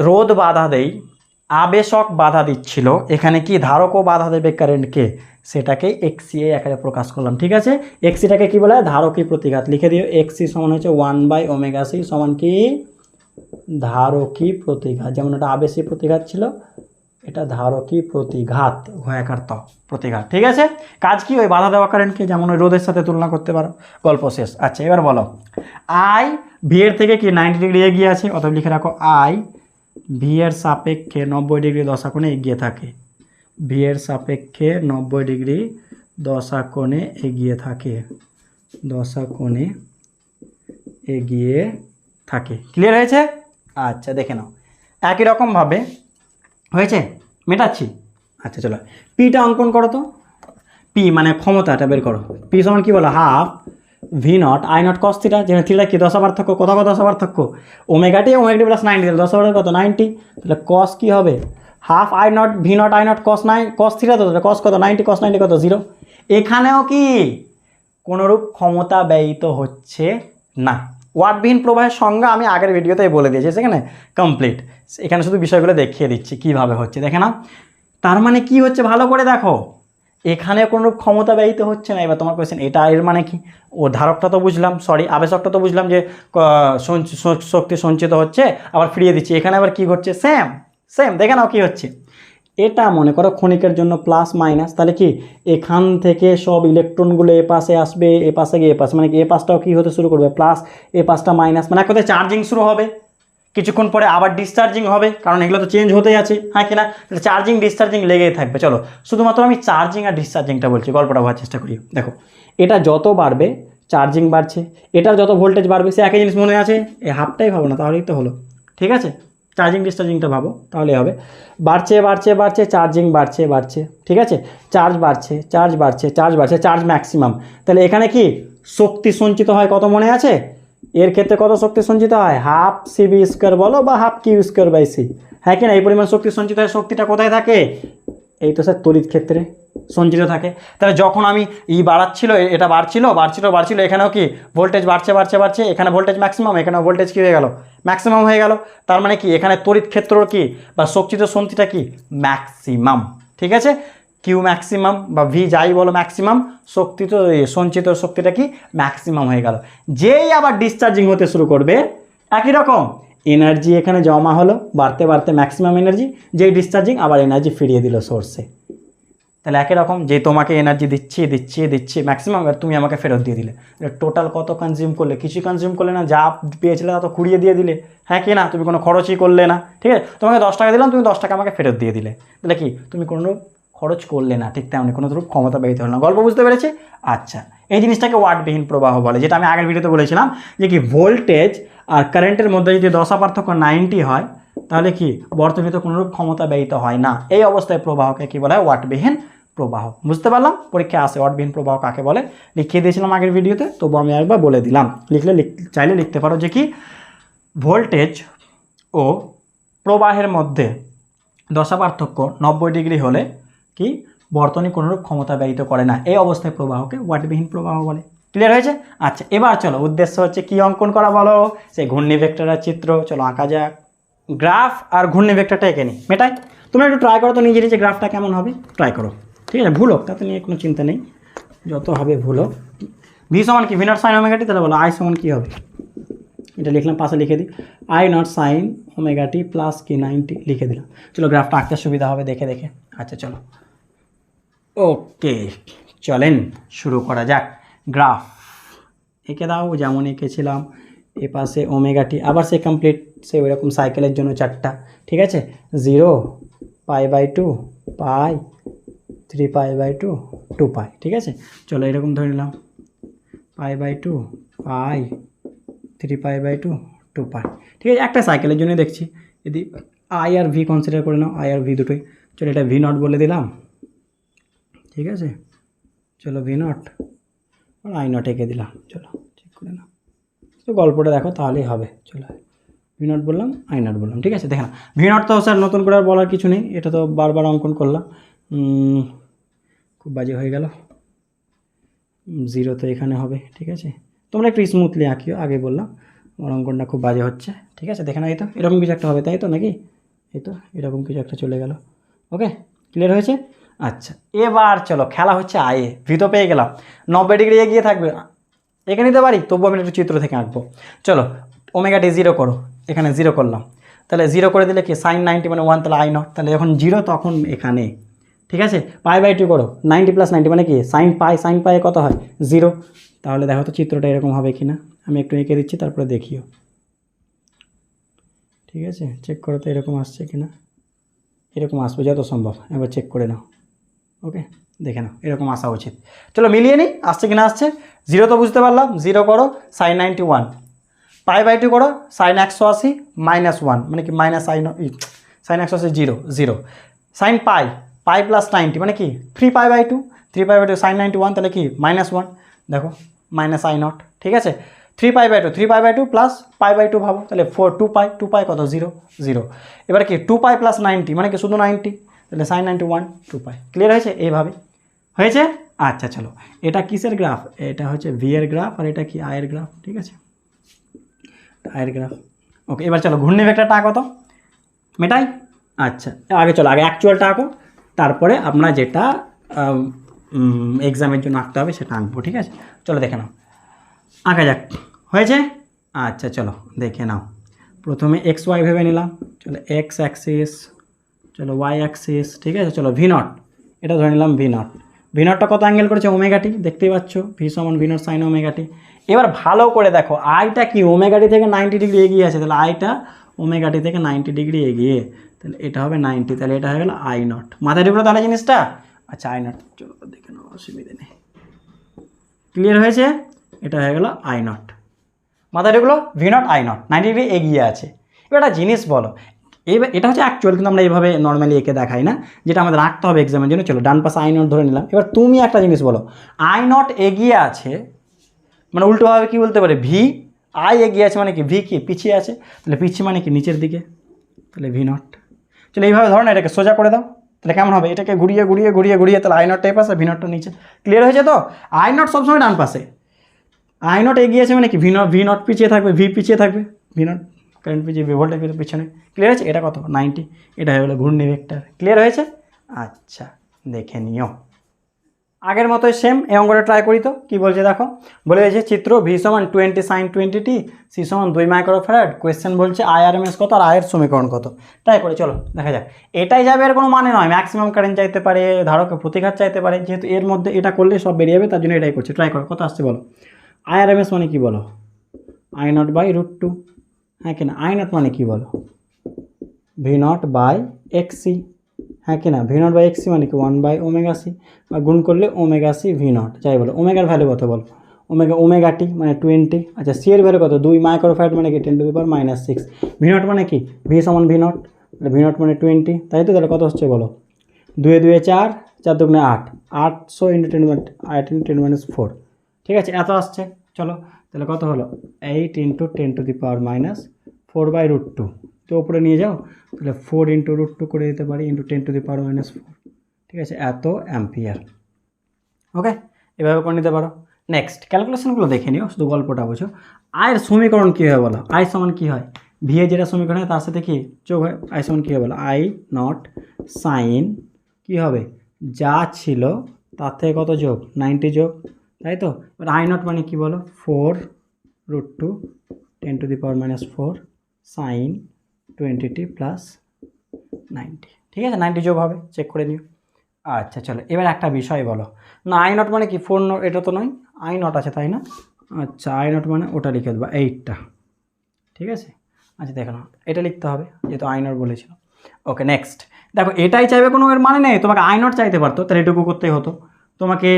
রোধ বাধা দেই, আবেশক বাধা দিচ্ছিল, এখানে কি ধারকও বাধা দেবে কারেন্টকে, সেটাকে এক্সি আকারে প্রকাশ করলাম। ঠিক আছে, এক্সিটাকে কি বলা হয়, ধারকই প্রতিঘাত। লিখে দিও এক্সি সমান হচ্ছে 1 বাই ওমেগা সি সমান কি, ধারকী প্রতিঘাত। যেমন এটা আবেশী প্রতিঘাত ছিল, এটা ধারকী প্রতিঘাত, ভয়াকার ত প্রতিঘাত। ঠিক আছে, কাজ কি, ওই বাধা দেওয়া কারেন্টকে যেমন ওই রোধের সাথে তুলনা করতে পারো, গল্প শেষ। আচ্ছা এবার বলো, আই ভি এর থেকে কি 90 ডিগ্রি এগিয়ে আছে, অতএব লিখে রাখো আই ভি এর সাপেক্ষে 90 ডিগ্রি দশাকোণে এগিয়ে থাকে, ভি এর সাপেক্ষে 90 ডিগ্রি দশাকোণে এগিয়ে থাকে, দশাকোণে এগিয়ে থাকে। ক্লিয়ার হয়েছে? আচ্ছা দেখে নাও একই রকমভাবে হয়েছে, মেটাচ্ছি। আচ্ছা চলো পিটা অঙ্কন করো তো, পি মানে ক্ষমতাটা বের করো, পি সমান কী বলো, half V naught I naught cos theta, যেখানে থিটা কি দশা পার্থক্য, কত কত দশা পার্থক্য, ওমেগাটি ওমেগাটি প্লাস 90, তাহলে দশা পার্থক্য কত 90, তাহলে কস কী হবে, half I naught V naught I naught cos cos theta, তো তাহলে কস কত 90, কস 90 কত 0। এখানেও কি কোনোরূপ ক্ষমতা ব্যয়িত হচ্ছে না। ওয়াটবিহীন প্রবাহের সংজ্ঞা আমি আগের ভিডিওতেই বলে দিয়েছি, সেখানে কমপ্লিট, এখানে শুধু বিষয়গুলো দেখিয়ে দিচ্ছি কীভাবে হচ্ছে, দেখে নাও। তার মানে কি হচ্ছে ভালো করে দেখো, এখানে কোনোরূপ ক্ষমতা ব্যয়িত হচ্ছে না। এবার তোমার কোয়েশ্চেন এটা এর মানে কি, ও ধারকটা তো বুঝলাম, সরি আবেশকটা তো বুঝলাম যে শক্তি সঞ্চিত হচ্ছে আবার ফিরিয়ে দিচ্ছি, এখানে আবার কি ঘটছে, সেম সেম, দেখে নাও কী হচ্ছে। এটা মনে করো ক্ষণিকের জন্য প্লাস মাইনাস, তাহলে কি এখান থেকে সব ইলেকট্রনগুলো এ পাশে আসবে, এ পাশে গিয়ে এ পাশে, মানে কি এ পাশটাও কী হতে শুরু করবে প্লাস, এ পাশটা মাইনাস, মানে এক কথায় চার্জিং শুরু হবে, কিছুক্ষণ পরে আবার ডিসচার্জিং হবে, কারণ এগুলো তো চেঞ্জ হতেই আছে, হ্যাঁ কিনা? তাহলে চার্জিং ডিসচার্জিং লেগেই থাকবে। চলো শুধুমাত্র আমি চার্জিং আর ডিসচার্জিংটা বলছি, গল্পটা বোঝার চেষ্টা করি। দেখো এটা যত বাড়বে চার্জিং বাড়ছে, এটার যত ভোল্টেজ বাড়বে, সে একই জিনিস মনে আছে, এই হাফটাই ভাবো না, তাহলেই তো হলো। ঠিক আছে, চার্জিং ডিসচার্জিংটা ভাবো তাহলে হবে, বাড়ছে বাড়ছে বাড়ছে, চার্জিং বাড়ছে বাড়ছে, ঠিক আছে, চার্জ বাড়ছে চার্জ বাড়ছে চার্জ বাড়ছে, চার্জ ম্যাক্সিমাম। তাহলে এখানে কি শক্তি সঞ্চিত হয় কত মনে আছে, এর ক্ষেত্রে কত শক্তি সঞ্চিত হয়, হাফ সি বি স্কোয়ার বলো বা half Q square by C, হ্যাঁ কি না? এই পরিমাণ শক্তি সঞ্চিত হয়, শক্তিটা কোথায় থাকে? এই তো স্যার তড়িৎ ক্ষেত্রে সঞ্চিত থাকে। তাহলে যখন আমি বাড়াচ্ছিল, এটা বাড়ছিল, এখানেও কি ভোল্টেজ বাড়ছে, এখানে ভোল্টেজ ম্যাক্সিমাম, এখানেও ভোল্টেজ কী হয়ে গেল? ম্যাক্সিমাম হয়ে গেল। তার মানে কি এখানে তড়িৎ ক্ষেত্র কি বা শক্তিত সঞ্চিতটা কি? ম্যাক্সিমাম। ঠিক আছে, কিউ ম্যাক্সিমাম বা ভি যাই বলো ম্যাক্সিমাম, শক্তিত সঞ্চিত শক্তিটা কি? ম্যাক্সিমাম হয়ে গেল। যেই আবার ডিসচার্জিং হতে শুরু করবে, একই রকম এনার্জি এখানে জমা হলো, বাড়তে ম্যাক্সিমাম এনার্জি, যেই ডিসচার্জিং আবার এনার্জি ফিরিয়ে দিল সোর্সে। তাহলে একই রকম, যে তোমাকে এনার্জি দিচ্ছি ম্যাক্সিমাম, আর তুমি আমাকে ফেরত দিয়ে দিলে। টোটাল কত কনজিউম করলে? কিছু কনজিউম করলে না, যা পেয়েছিলে তা তো কুড়িয়ে দিয়ে দিলে। হ্যাঁ কি না? তুমি কোনো খরচই করলে না। ঠিক আছে, তোমাকে 10 টাকা দিলাম, তুমি 10 টাকা আমাকে ফেরত দিয়ে দিলে। তাহলে কি তুমি কোনো খরচ করলে না, ঠিক তেমনি কোনো রূপ ক্ষমতা ব্যয়িত হলো না। গল্প বুঝতে পেরেছি? আচ্ছা, এই জিনিসটাকে ওয়াটবিহীন প্রবাহ বলে, যেটা আমি আগের ভিডিওতে বলেছিলাম যে কি ভোল্টেজ আর কারেন্টের মধ্যে যদি দশা পার্থক্য 90 হয়, তাহলে কি বর্তনীতে কোনোরূপ ক্ষমতা ব্যয়িত হয় না। এই অবস্থায় প্রবাহকে কি বলা হয়? ওয়াটবিহীন প্রবাহ। বুঝতে পারলাম? পরীক্ষা আসে ওয়াটবিহীন প্রবাহ কাকে বলে, লিখিয়ে দিয়েছিলাম আগের ভিডিওতে, তবু আমি একবার বলে দিলাম। চাইলে লিখতে পারো যে কি ভোল্টেজ ও প্রবাহের মধ্যে দশা পার্থক্য 90 ডিগ্রি হলে কি বর্তনী কোনোরূপ ক্ষমতা ব্যয়িত করে না। এই অবস্থায় প্রবাহকে ওয়াটবিহীন প্রবাহ বলে। ক্লিয়ার হয়েছে? আচ্ছা, এবার চলো উদ্দেশ্য হচ্ছে কি অঙ্কন করা বলো, সেই ঘূর্ণি ভেক্টরের চিত্র। চলো আঁকা যাক। গ্রাফ আর ঘূর্ণি ভেক্টরটা এঁকে নিই। মেটাই, তোমরা একটু ট্রাই করো তো নিজে নিজে, গ্রাফটা কেমন হবে ট্রাই করো। ঠিক আছে, ভুল হোক তাতে নিয়ে কোনো চিন্তা নেই, যত হবে ভুল হোক। ভি সমান কি? ভি নট সাইন ওমেগা টি। তাহলে বলো আই সমান কী হবে? এটা লিখলাম, পাশে লিখে দিই I naught sine omega T plus কি 90 লিখে দিলাম। চলো গ্রাফটা আঁকতে সুবিধা হবে দেখে। আচ্ছা চলো, ওকে চলেন শুরু করা যাক। গ্রাফ এঁকে দাও যেমন এঁকেছিলাম, এ পাশে ওমেগা টি, আবার সে কমপ্লিট, সে ওইরকম সাইকেলের জন্য 4টা। ঠিক আছে, 0, π/2, পাই, 3π/2, 2π। ঠিক আছে, চলো এরকম ধরে নিলাম π/2, পাই, 3π/2, 2π। ঠিক আছে, একটা সাইকেলের জন্য দেখছি। যদি আই আর ভি কনসিডার করে নাও, আই আর ভি দুটোই। চলো এটা ভি নট বলে দিলাম। ঠিক আছে, চলো V naught R I naught এঁকে দিলাম। চলো চেক করে নাও, তো গল্পটা দেখো তাহলেই হবে। চলো ভি নট বললাম, আই নট বললাম। ঠিক আছে, দেখে না ভি নট তো স্যার নতুন করে আর বলার কিছু নেই, এটা তো বারবার অঙ্কন করলাম। খুব বাজে হয়ে গেল, 0 তো এখানে হবে। ঠিক আছে, তোমরা একটু স্মুথলি আঁকিও, আগে বললাম আমার অঙ্কনটা খুব বাজে হচ্ছে। ঠিক আছে, দেখে না, এই তো এরকম কিছু একটা হবে, তাই তো নাকি? এই তো এরকম কিছু একটা চলে গেল। ওকে, ক্লিয়ার হয়েছে? আচ্ছা, এবার চলো খেলা হচ্ছে আয়ে। ভি তো পেয়ে গেলাম, 90 ডিগ্রি এগিয়ে থাকবে, এঁকে নিতে পারি, তবু আমি একটু চিত্র থেকে আঁকবো। চলো ওমেগা টি 0 করো, এখানে 0 করলাম। তাহলে 0 করে দিলে কি সাইন 90 মানে 1, তাহলে আই নট। তাহলে যখন 0 তখন এখানে। ঠিক আছে, π/2 করো, 90 + 90 মানে কি সাইন পাই কত হয়? 0। তাহলে দেখো তো চিত্রটা এরকম হবে কি না, আমি একটু এঁকে দিচ্ছি, তারপরে দেখিও। ঠিক আছে, চেক করো তো এরকম আসছে কি না। এরকম আসবে যত সম্ভব, একবার চেক করে নাও। ওকে, দেখে নাও এরকম আসা উচিত। চলো মিলিয়ে নিই, আসছে কি না আসছে। 0 তো বুঝতে পারলাম, 0 করো সাইন 91, π/2 করো সাইন 180 -1 মানে কি মাইনাস সাইন 180 0, সাইন পাই + 90 মানে কি 3π/2, 3π/2 সাইন 91, তাহলে কি -1, দেখো মাইনাস আই নট। ঠিক আছে, 3π/2 প্লাস π/2 ভাবো, তাহলে 2π কত? 0। এবার কি 2π + 90 মানে কি শুধু 90, তাহলে সাইন 91, 2π। ক্লিয়ার হয়েছে? এইভাবে হয়েছে। আচ্ছা চলো, এটা কিসের গ্রাফ? এটা হচ্ছে ভি এর গ্রাফ, আর এটা কি আয়ের গ্রাফ। ঠিক আছে, আয়ের গ্রাফ। ওকে, এবার চলো ঘূর্ণি ভেক্টরটা আঁকো তো, মেটাই। আচ্ছা আগে চলো, আগে অ্যাকচুয়ালটা আঁকো, তারপরে আমরা যেটা এক্সামের জন্য আঁকতে হবে সেটা আঁকবো। ঠিক আছে, চলো দেখে নাও, আঁকা যাক। হয়েছে? আচ্ছা চলো দেখে নাও। প্রথমে এক্স ওয়াই ভেবে নিলাম। চলো এক্স অ্যাক্সিস, চলো ওয়াই অ্যাক্সিস। ঠিক আছে, চলো ভি নট, এটা ধরে নিলাম ভি নট। ভি নটটা কত অ্যাঙ্গেল করেছে? ওমেগা টি, দেখতেই পাচ্ছ, ভি সমান ভি নট সাইন ওমেগা টি। এবার ভালো করে দেখো, আইটা কি ওমেগা টি থেকে 90 ডিগ্রি এগিয়ে আছে, তাহলে আইটা ওমেগা টি থেকে 90 ডিগ্রি এগিয়ে, তাহলে এটা হবে 90, তাহলে এটা হয়ে গেল আই নট। মাথায় ঢুকলো তাহলে জিনিসটা? আচ্ছা আই নট, চলো দেখে নাও, অসুবিধা নেই। ক্লিয়ার হয়েছে? এটা হয়ে গেল আই নট। মাথায় ঢুকলো V naught I not 90 degree এগিয়ে আছে। এবার একটা জিনিস বলো, এবার এটা হচ্ছে অ্যাকচুয়াল, কিন্তু আমরা এইভাবে নর্মালি এঁকে দেখাই না, যেটা আমাদের আঁকতে হবে এক্সামের জন্য। চলো ডান পাশে আই নট ধরে নিলাম। এবার তুমি একটা জিনিস বলো, আই নট এগিয়ে আছে মানে উল্টোভাবে কি বলতে পারে? ভি আই এগিয়ে আছে মানে কি ভি কি পিছিয়ে আছে, তাহলে পিছিয়ে মানে কি নিচের দিকে, তাহলে ভি নট। চলো এইভাবে ধরো না, এটাকে সোজা করে দাও, তাহলে কেমন হবে? এটাকে ঘুরিয়ে ঘুরিয়ে ঘুরিয়ে ঘুরিয়ে তাহলে আই নটটা এই পাশে, ভি নটটা নিচে। ক্লিয়ার হয়েছে তো? আই নট সবসময় ডান পাশে, আই নট এগিয়ে আছে মানে কি ভি নট পিছিয়ে থাকবে, ভি পিছিয়ে থাকবে, ভি নট কারেন্ট পিছিয়ে, ভোল্টেজ পিছনে। ক্লিয়ার হয়েছে? এটা কত 90, এটা হয়ে গেলো ঘূর্ণি ভেক্টর। ক্লিয়ার হয়েছে? আচ্ছা দেখে নিও। আগের মতোই সেম এই অঙ্কটা ট্রাই করি তো। কী বলছে দেখো, বলে দিয়েছে চিত্র ভি সমান 20 sin 20t, সি সমান 2 মাইক্রোফ্যারাড। কোয়েশ্চেন বলছে আইআরএমএস কত আর আয়ের সমীকরণ কত। ট্রাই করে চলো দেখা যাক। এটাই যাবে এর কোনো মানে নয়, ম্যাক্সিমাম কারেন্ট চাইতে পারে, ধারকের প্রতিঘাত চাইতে পারে, যেহেতু এর মধ্যে এটা করলে সব বেরিয়ে যাবে, তার জন্য এটাই করছে। ট্রাই করো, কত আসছে বলো। আইআরএমএস মানে কি বলো? আই নট বাই √2, হ্যাঁ কিনা? আই নট মানে কি বলো? ভি নট বাই এক্সি, হ্যাঁ কি না? ভি নট বাই এক্সি মানে কি 1/ωc, বা গুণ করলে ωc ভি নট, যাই বলো। ওমেগার ভ্যালু কত বলো? ওমেগা টি মানে 20। আচ্ছা সি এর ভ্যালু কত? 2 মাইক্রোফ্যারাড মানে কি 10⁻⁻6। ভি নট মানে কি? ভি সমান ভি নট, ভি নট মানে 20, তাই তো? তাহলে কত হচ্ছে বলো? 2 2 4, 4 2 8, 800 × 10⁻4। ঠিক আছে, এত আসছে। চলো তাহলে কত হলো? 8 × 10⁻4/√2। তো উপরে নিয়ে যাও, তাহলে 4 × √2 করে দিতে পারি, × 10⁻4। ঠিক আছে, এত অ্যাম্পিয়ার। ওকে, এভাবে করে নিতে পারো। নেক্সট ক্যালকুলেশনগুলো দেখে নিও, শুধু গল্পটা বোঝো। আয়ের সমীকরণ কী হয় বলো? আই সমান কী হয়? ভি এ যেটা সমীকরণ হয় তার সাথে কি যোগ হয়? আই সমান কী হয় বলো? আই নট সাইন কী হবে? যা ছিল তার থেকে কত যোগ? 90 যোগ, তাই তো? এবার আই নট মানে কী বলো? 4√2 10⁻4 সাইন 20t প্লাস 90। ঠিক আছে, 90 যোগ হবে, চেক করে নিও। আচ্ছা চলো এবার একটা বিষয় বলো না, আই নট মানে কি 4 নট? এটা তো নয়, আই নট আছে তাই না? আচ্ছা আই নট মানে ওটা লিখে দেবো 8টা। ঠিক আছে, আচ্ছা দেখো না, এটা লিখতে হবে যেহেতু আই নট বলেছিল। ওকে নেক্সট দেখো, এটাই চাইবে কোনো এর মানে নেই, তোমাকে আই নট চাইতে পারতো, তাহলে এটুকু করতেই হতো। তোমাকে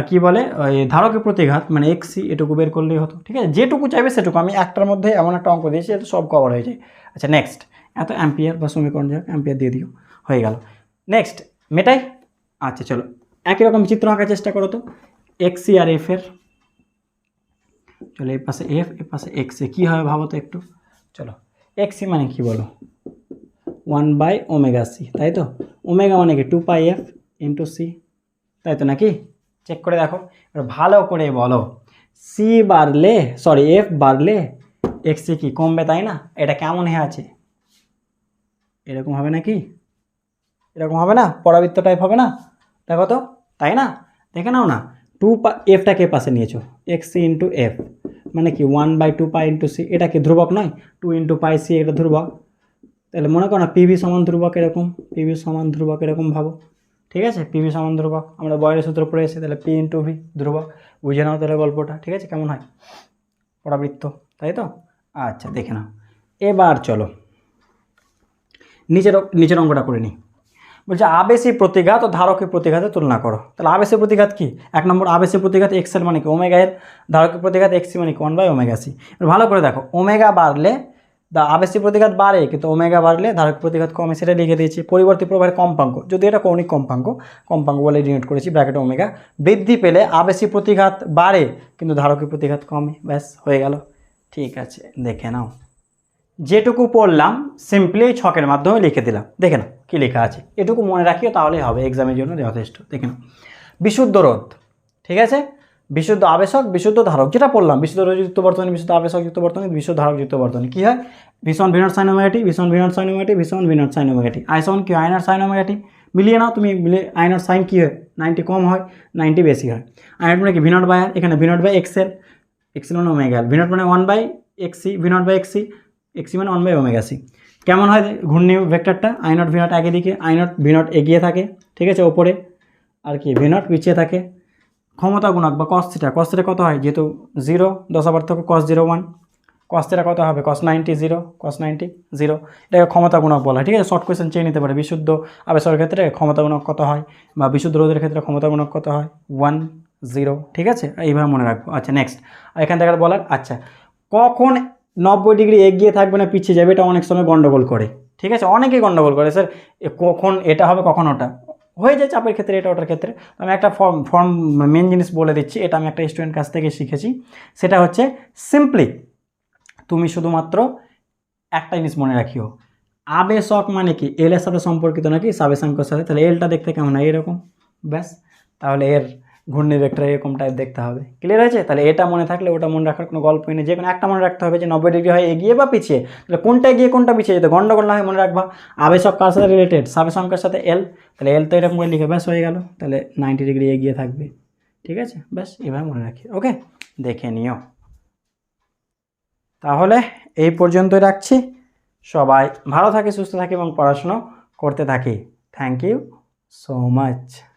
কি বলে ওই ধারকের প্রতিঘাত মানে এক্সি, এটুকু বের করলেই হতো। ঠিক আছে, যেটুকু চাইবে সেটুকু। আমি একটার মধ্যে এমন একটা অঙ্ক দিয়েছি এটা সব কভার হয়ে যায়। আচ্ছা নেক্সট, এত অ্যাম্পিয়ার বা সমীকরণ যাক অ্যাম্পিয়ার দিয়ে দিও, হয়ে গেল। নেক্সট মেটাই। আচ্ছা চলো একই রকম চিত্র আঁকার চেষ্টা করো তো, এক্সি আর এফ এর। চলো এর পাশে এফ, এর পাশে এক্সি, কী হবে ভাবো তো একটু। চলো এক্সি মানে কি বলো? 1/ωc, তাই তো? ওমেগা মানে কি 2πf × c, তাই তো নাকি? চেক করে দেখো, এবার ভালো করে বলো। সি বাড়লে এফ বাড়লে এক্সি কি কমবে, তাই না? এটা কেমন হয়ে আছে? এরকম হবে নাকি? এরকম হবে না? পরাবৃত্ত টাইপ হবে না? দেখো তো, তাই না? দেখে নাও না, এফটাকে পাশে নিয়েছো, এক্সি × এফ মানে কি 1/2π × c। এটা কি ধ্রুবক নয়? 2 × πc এটা ধ্রুবক। তাহলে মনে করো না পিভি সমান ধ্রুবক, এরকম পিভি সমান ধ্রুবক এরকম ভাবো। ঠিক আছে, পিভি সমান ধ্রুবক, আমরা বয়েলের সূত্র পড়ে এসে, তাহলে পি × ভি ধ্রুবক। বুঝে নাও তাহলে গল্পটা। ঠিক আছে, কেমন হয় পরাবৃত্ত, তাই তো? আচ্ছা দেখে নাও, এবার চলো নিচের অঙ্কটা করে নিই। বলছে আবেশী প্রতিঘাত ও ধারকের প্রতিঘাতের তুলনা করো। তাহলে আবেশী প্রতিঘাত কি? 1 নম্বর আবেশী প্রতিঘাত এক্সেল মানে কি ওমেগা এর, ধারকের প্রতিঘাত এক্সি মানে কি 1/ωc। ভালো করে দেখো, ওমেগা বাড়লে আবেশী প্রতিঘাত বাড়ে, কিন্তু ওমেগা বাড়লে ধারক প্রতিঘাত কমে, সেটা লিখে দিয়েছি। পরিবর্তী প্রবাহের কম্পাঙ্ক, যদি এটা কৌণিক কম্পাঙ্ক বলে ডিনোট করেছি ব্র্যাকেট ওমেগা, বৃদ্ধি পেলে আবেশী প্রতিঘাত বাড়ে কিন্তু ধারকের প্রতিঘাত কমে। ব্যাস হয়ে গেল। ঠিক আছে দেখে নাও, যেটুকু পড়লাম সিম্পলি ছকের মাধ্যমে লিখে দিলাম। দেখে নাও কী লেখা আছে, এটুকু মনে রাখিও তাহলেই হবে, এক্সামের জন্য যথেষ্ট। দেখে নাও, বিশুদ্ধ রোধ, ঠিক আছে, বিশুদ্ধ আবেশক, বিশুদ্ধ ধারক, যেটা পড়লাম, বিশুদ্ধ রোধযুক্ত বর্তনী, বিশুদ্ধ আবেশক যুক্ত বর্তনী, বিশুদ্ধ ধারকযুক্ত বর্তনী। কী হয়? ভীষণ ভিনট সাইন ওমেগা টি, ভীষণ ভিনট সাইন ওমেগা টি, ভীষণ ভিনট সাইন ওমেগা টি। আই সমান কি? আই নট সাইন ওমেগা টি। মিলিয়ে নাও তুমি, আই নট সাইন কী হয়? 90 কম হয়, 90 বেশি হয়। আই নট মানে কি? ভিনট বাই আর, এখানে ভিনট বাই এক্সেল, এক্সেল মানে ওমেগা, ভিনট মানে 1/xc, ভিনট বাই এক্সি, এক্সি মানে 1/ωc। কেমন হয় ঘূর্ণি ভেক্টরটা? আই নট ভিনট আগে দিকে, আই নট ভিনট এগিয়ে থাকে, ঠিক আছে, ওপরে, আর কি ভিনট পিছিয়ে থাকে। ক্ষমতা গুণক বা cos থিটা, cos থিটা কত হয়? যেহেতু 0 10 পার্থক্য cos 0 1, cos থিটা কত হবে? cos 90 0, cos 90 0। এটাকে ক্ষমতা গুণক বলা হয়। ঠিক আছে, শর্ট কোয়েশ্চেন চেয়ে নিতে পারে, বিশুদ্ধ আবেশের ক্ষেত্রে ক্ষমতা গুণক কত হয়, বা বিশুদ্ধ রোধের ক্ষেত্রে ক্ষমতা গুণক কত হয়? 1 0। ঠিক আছে, এইভাবে মনে রাখবো। আচ্ছা নেক্সট, এখান থেকে বলার, আচ্ছা কখন 90 ডিগ্রি এগিয়ে থাকবে না পিছিয়ে যাবে, এটা অনেক সময় গন্ডগোল করে। ঠিক আছে, অনেকেই গন্ডগোল করে, স্যার কখন এটা হবে কখন ওটা হয়ে যায়, চাপের ক্ষেত্রে এটা ওটার ক্ষেত্রে। আমি একটা ফর্ম মেন জিনিস বলে দিচ্ছি, এটা আমি একটা স্টুডেন্ট কাছ থেকে শিখেছি। সেটা হচ্ছে সিম্পলি তুমি শুধুমাত্র একটা জিনিস মনে রাখিও, আবেশক মানে কি এল এর সাথে সম্পর্কিত নাকি সাবেশাঙ্কের সাথে, তাহলে এলটা দেখতে কেমন হয় এরকম, ব্যাস। তাহলে এর ঘূর্ণি ভেক্টর এরকম টাইপ দেখতে হবে। ক্লিয়ার হয়েছে? তাহলে এটা মনে থাকলে ওটা মনে রাখার কোনো গল্পই নেই, যে কোনো একটা মনে রাখতে হবে যে 90 ডিগ্রি হয় এগিয়ে বা পিছিয়ে, তাহলে কোনটা এগিয়ে কোনটা পিছিয়ে যেতে গন্ডগোল না হয় মনে রাখবা। আবেশক কার সাথে রিলেটেড? সাবেশাঙ্কের সাথে এল, তাহলে এল তো এরকম করে লিখে ব্যাস হয়ে গেল, তাহলে 90 ডিগ্রি এগিয়ে থাকবে। ঠিক আছে, ব্যাস এভাবে মনে রাখি। ওকে, দেখে নিও। তাহলে এই পর্যন্তই রাখছি। সবাই ভালো থাকে, সুস্থ থাকি এবং পড়াশুনো করতে থাকি। Thank you so much.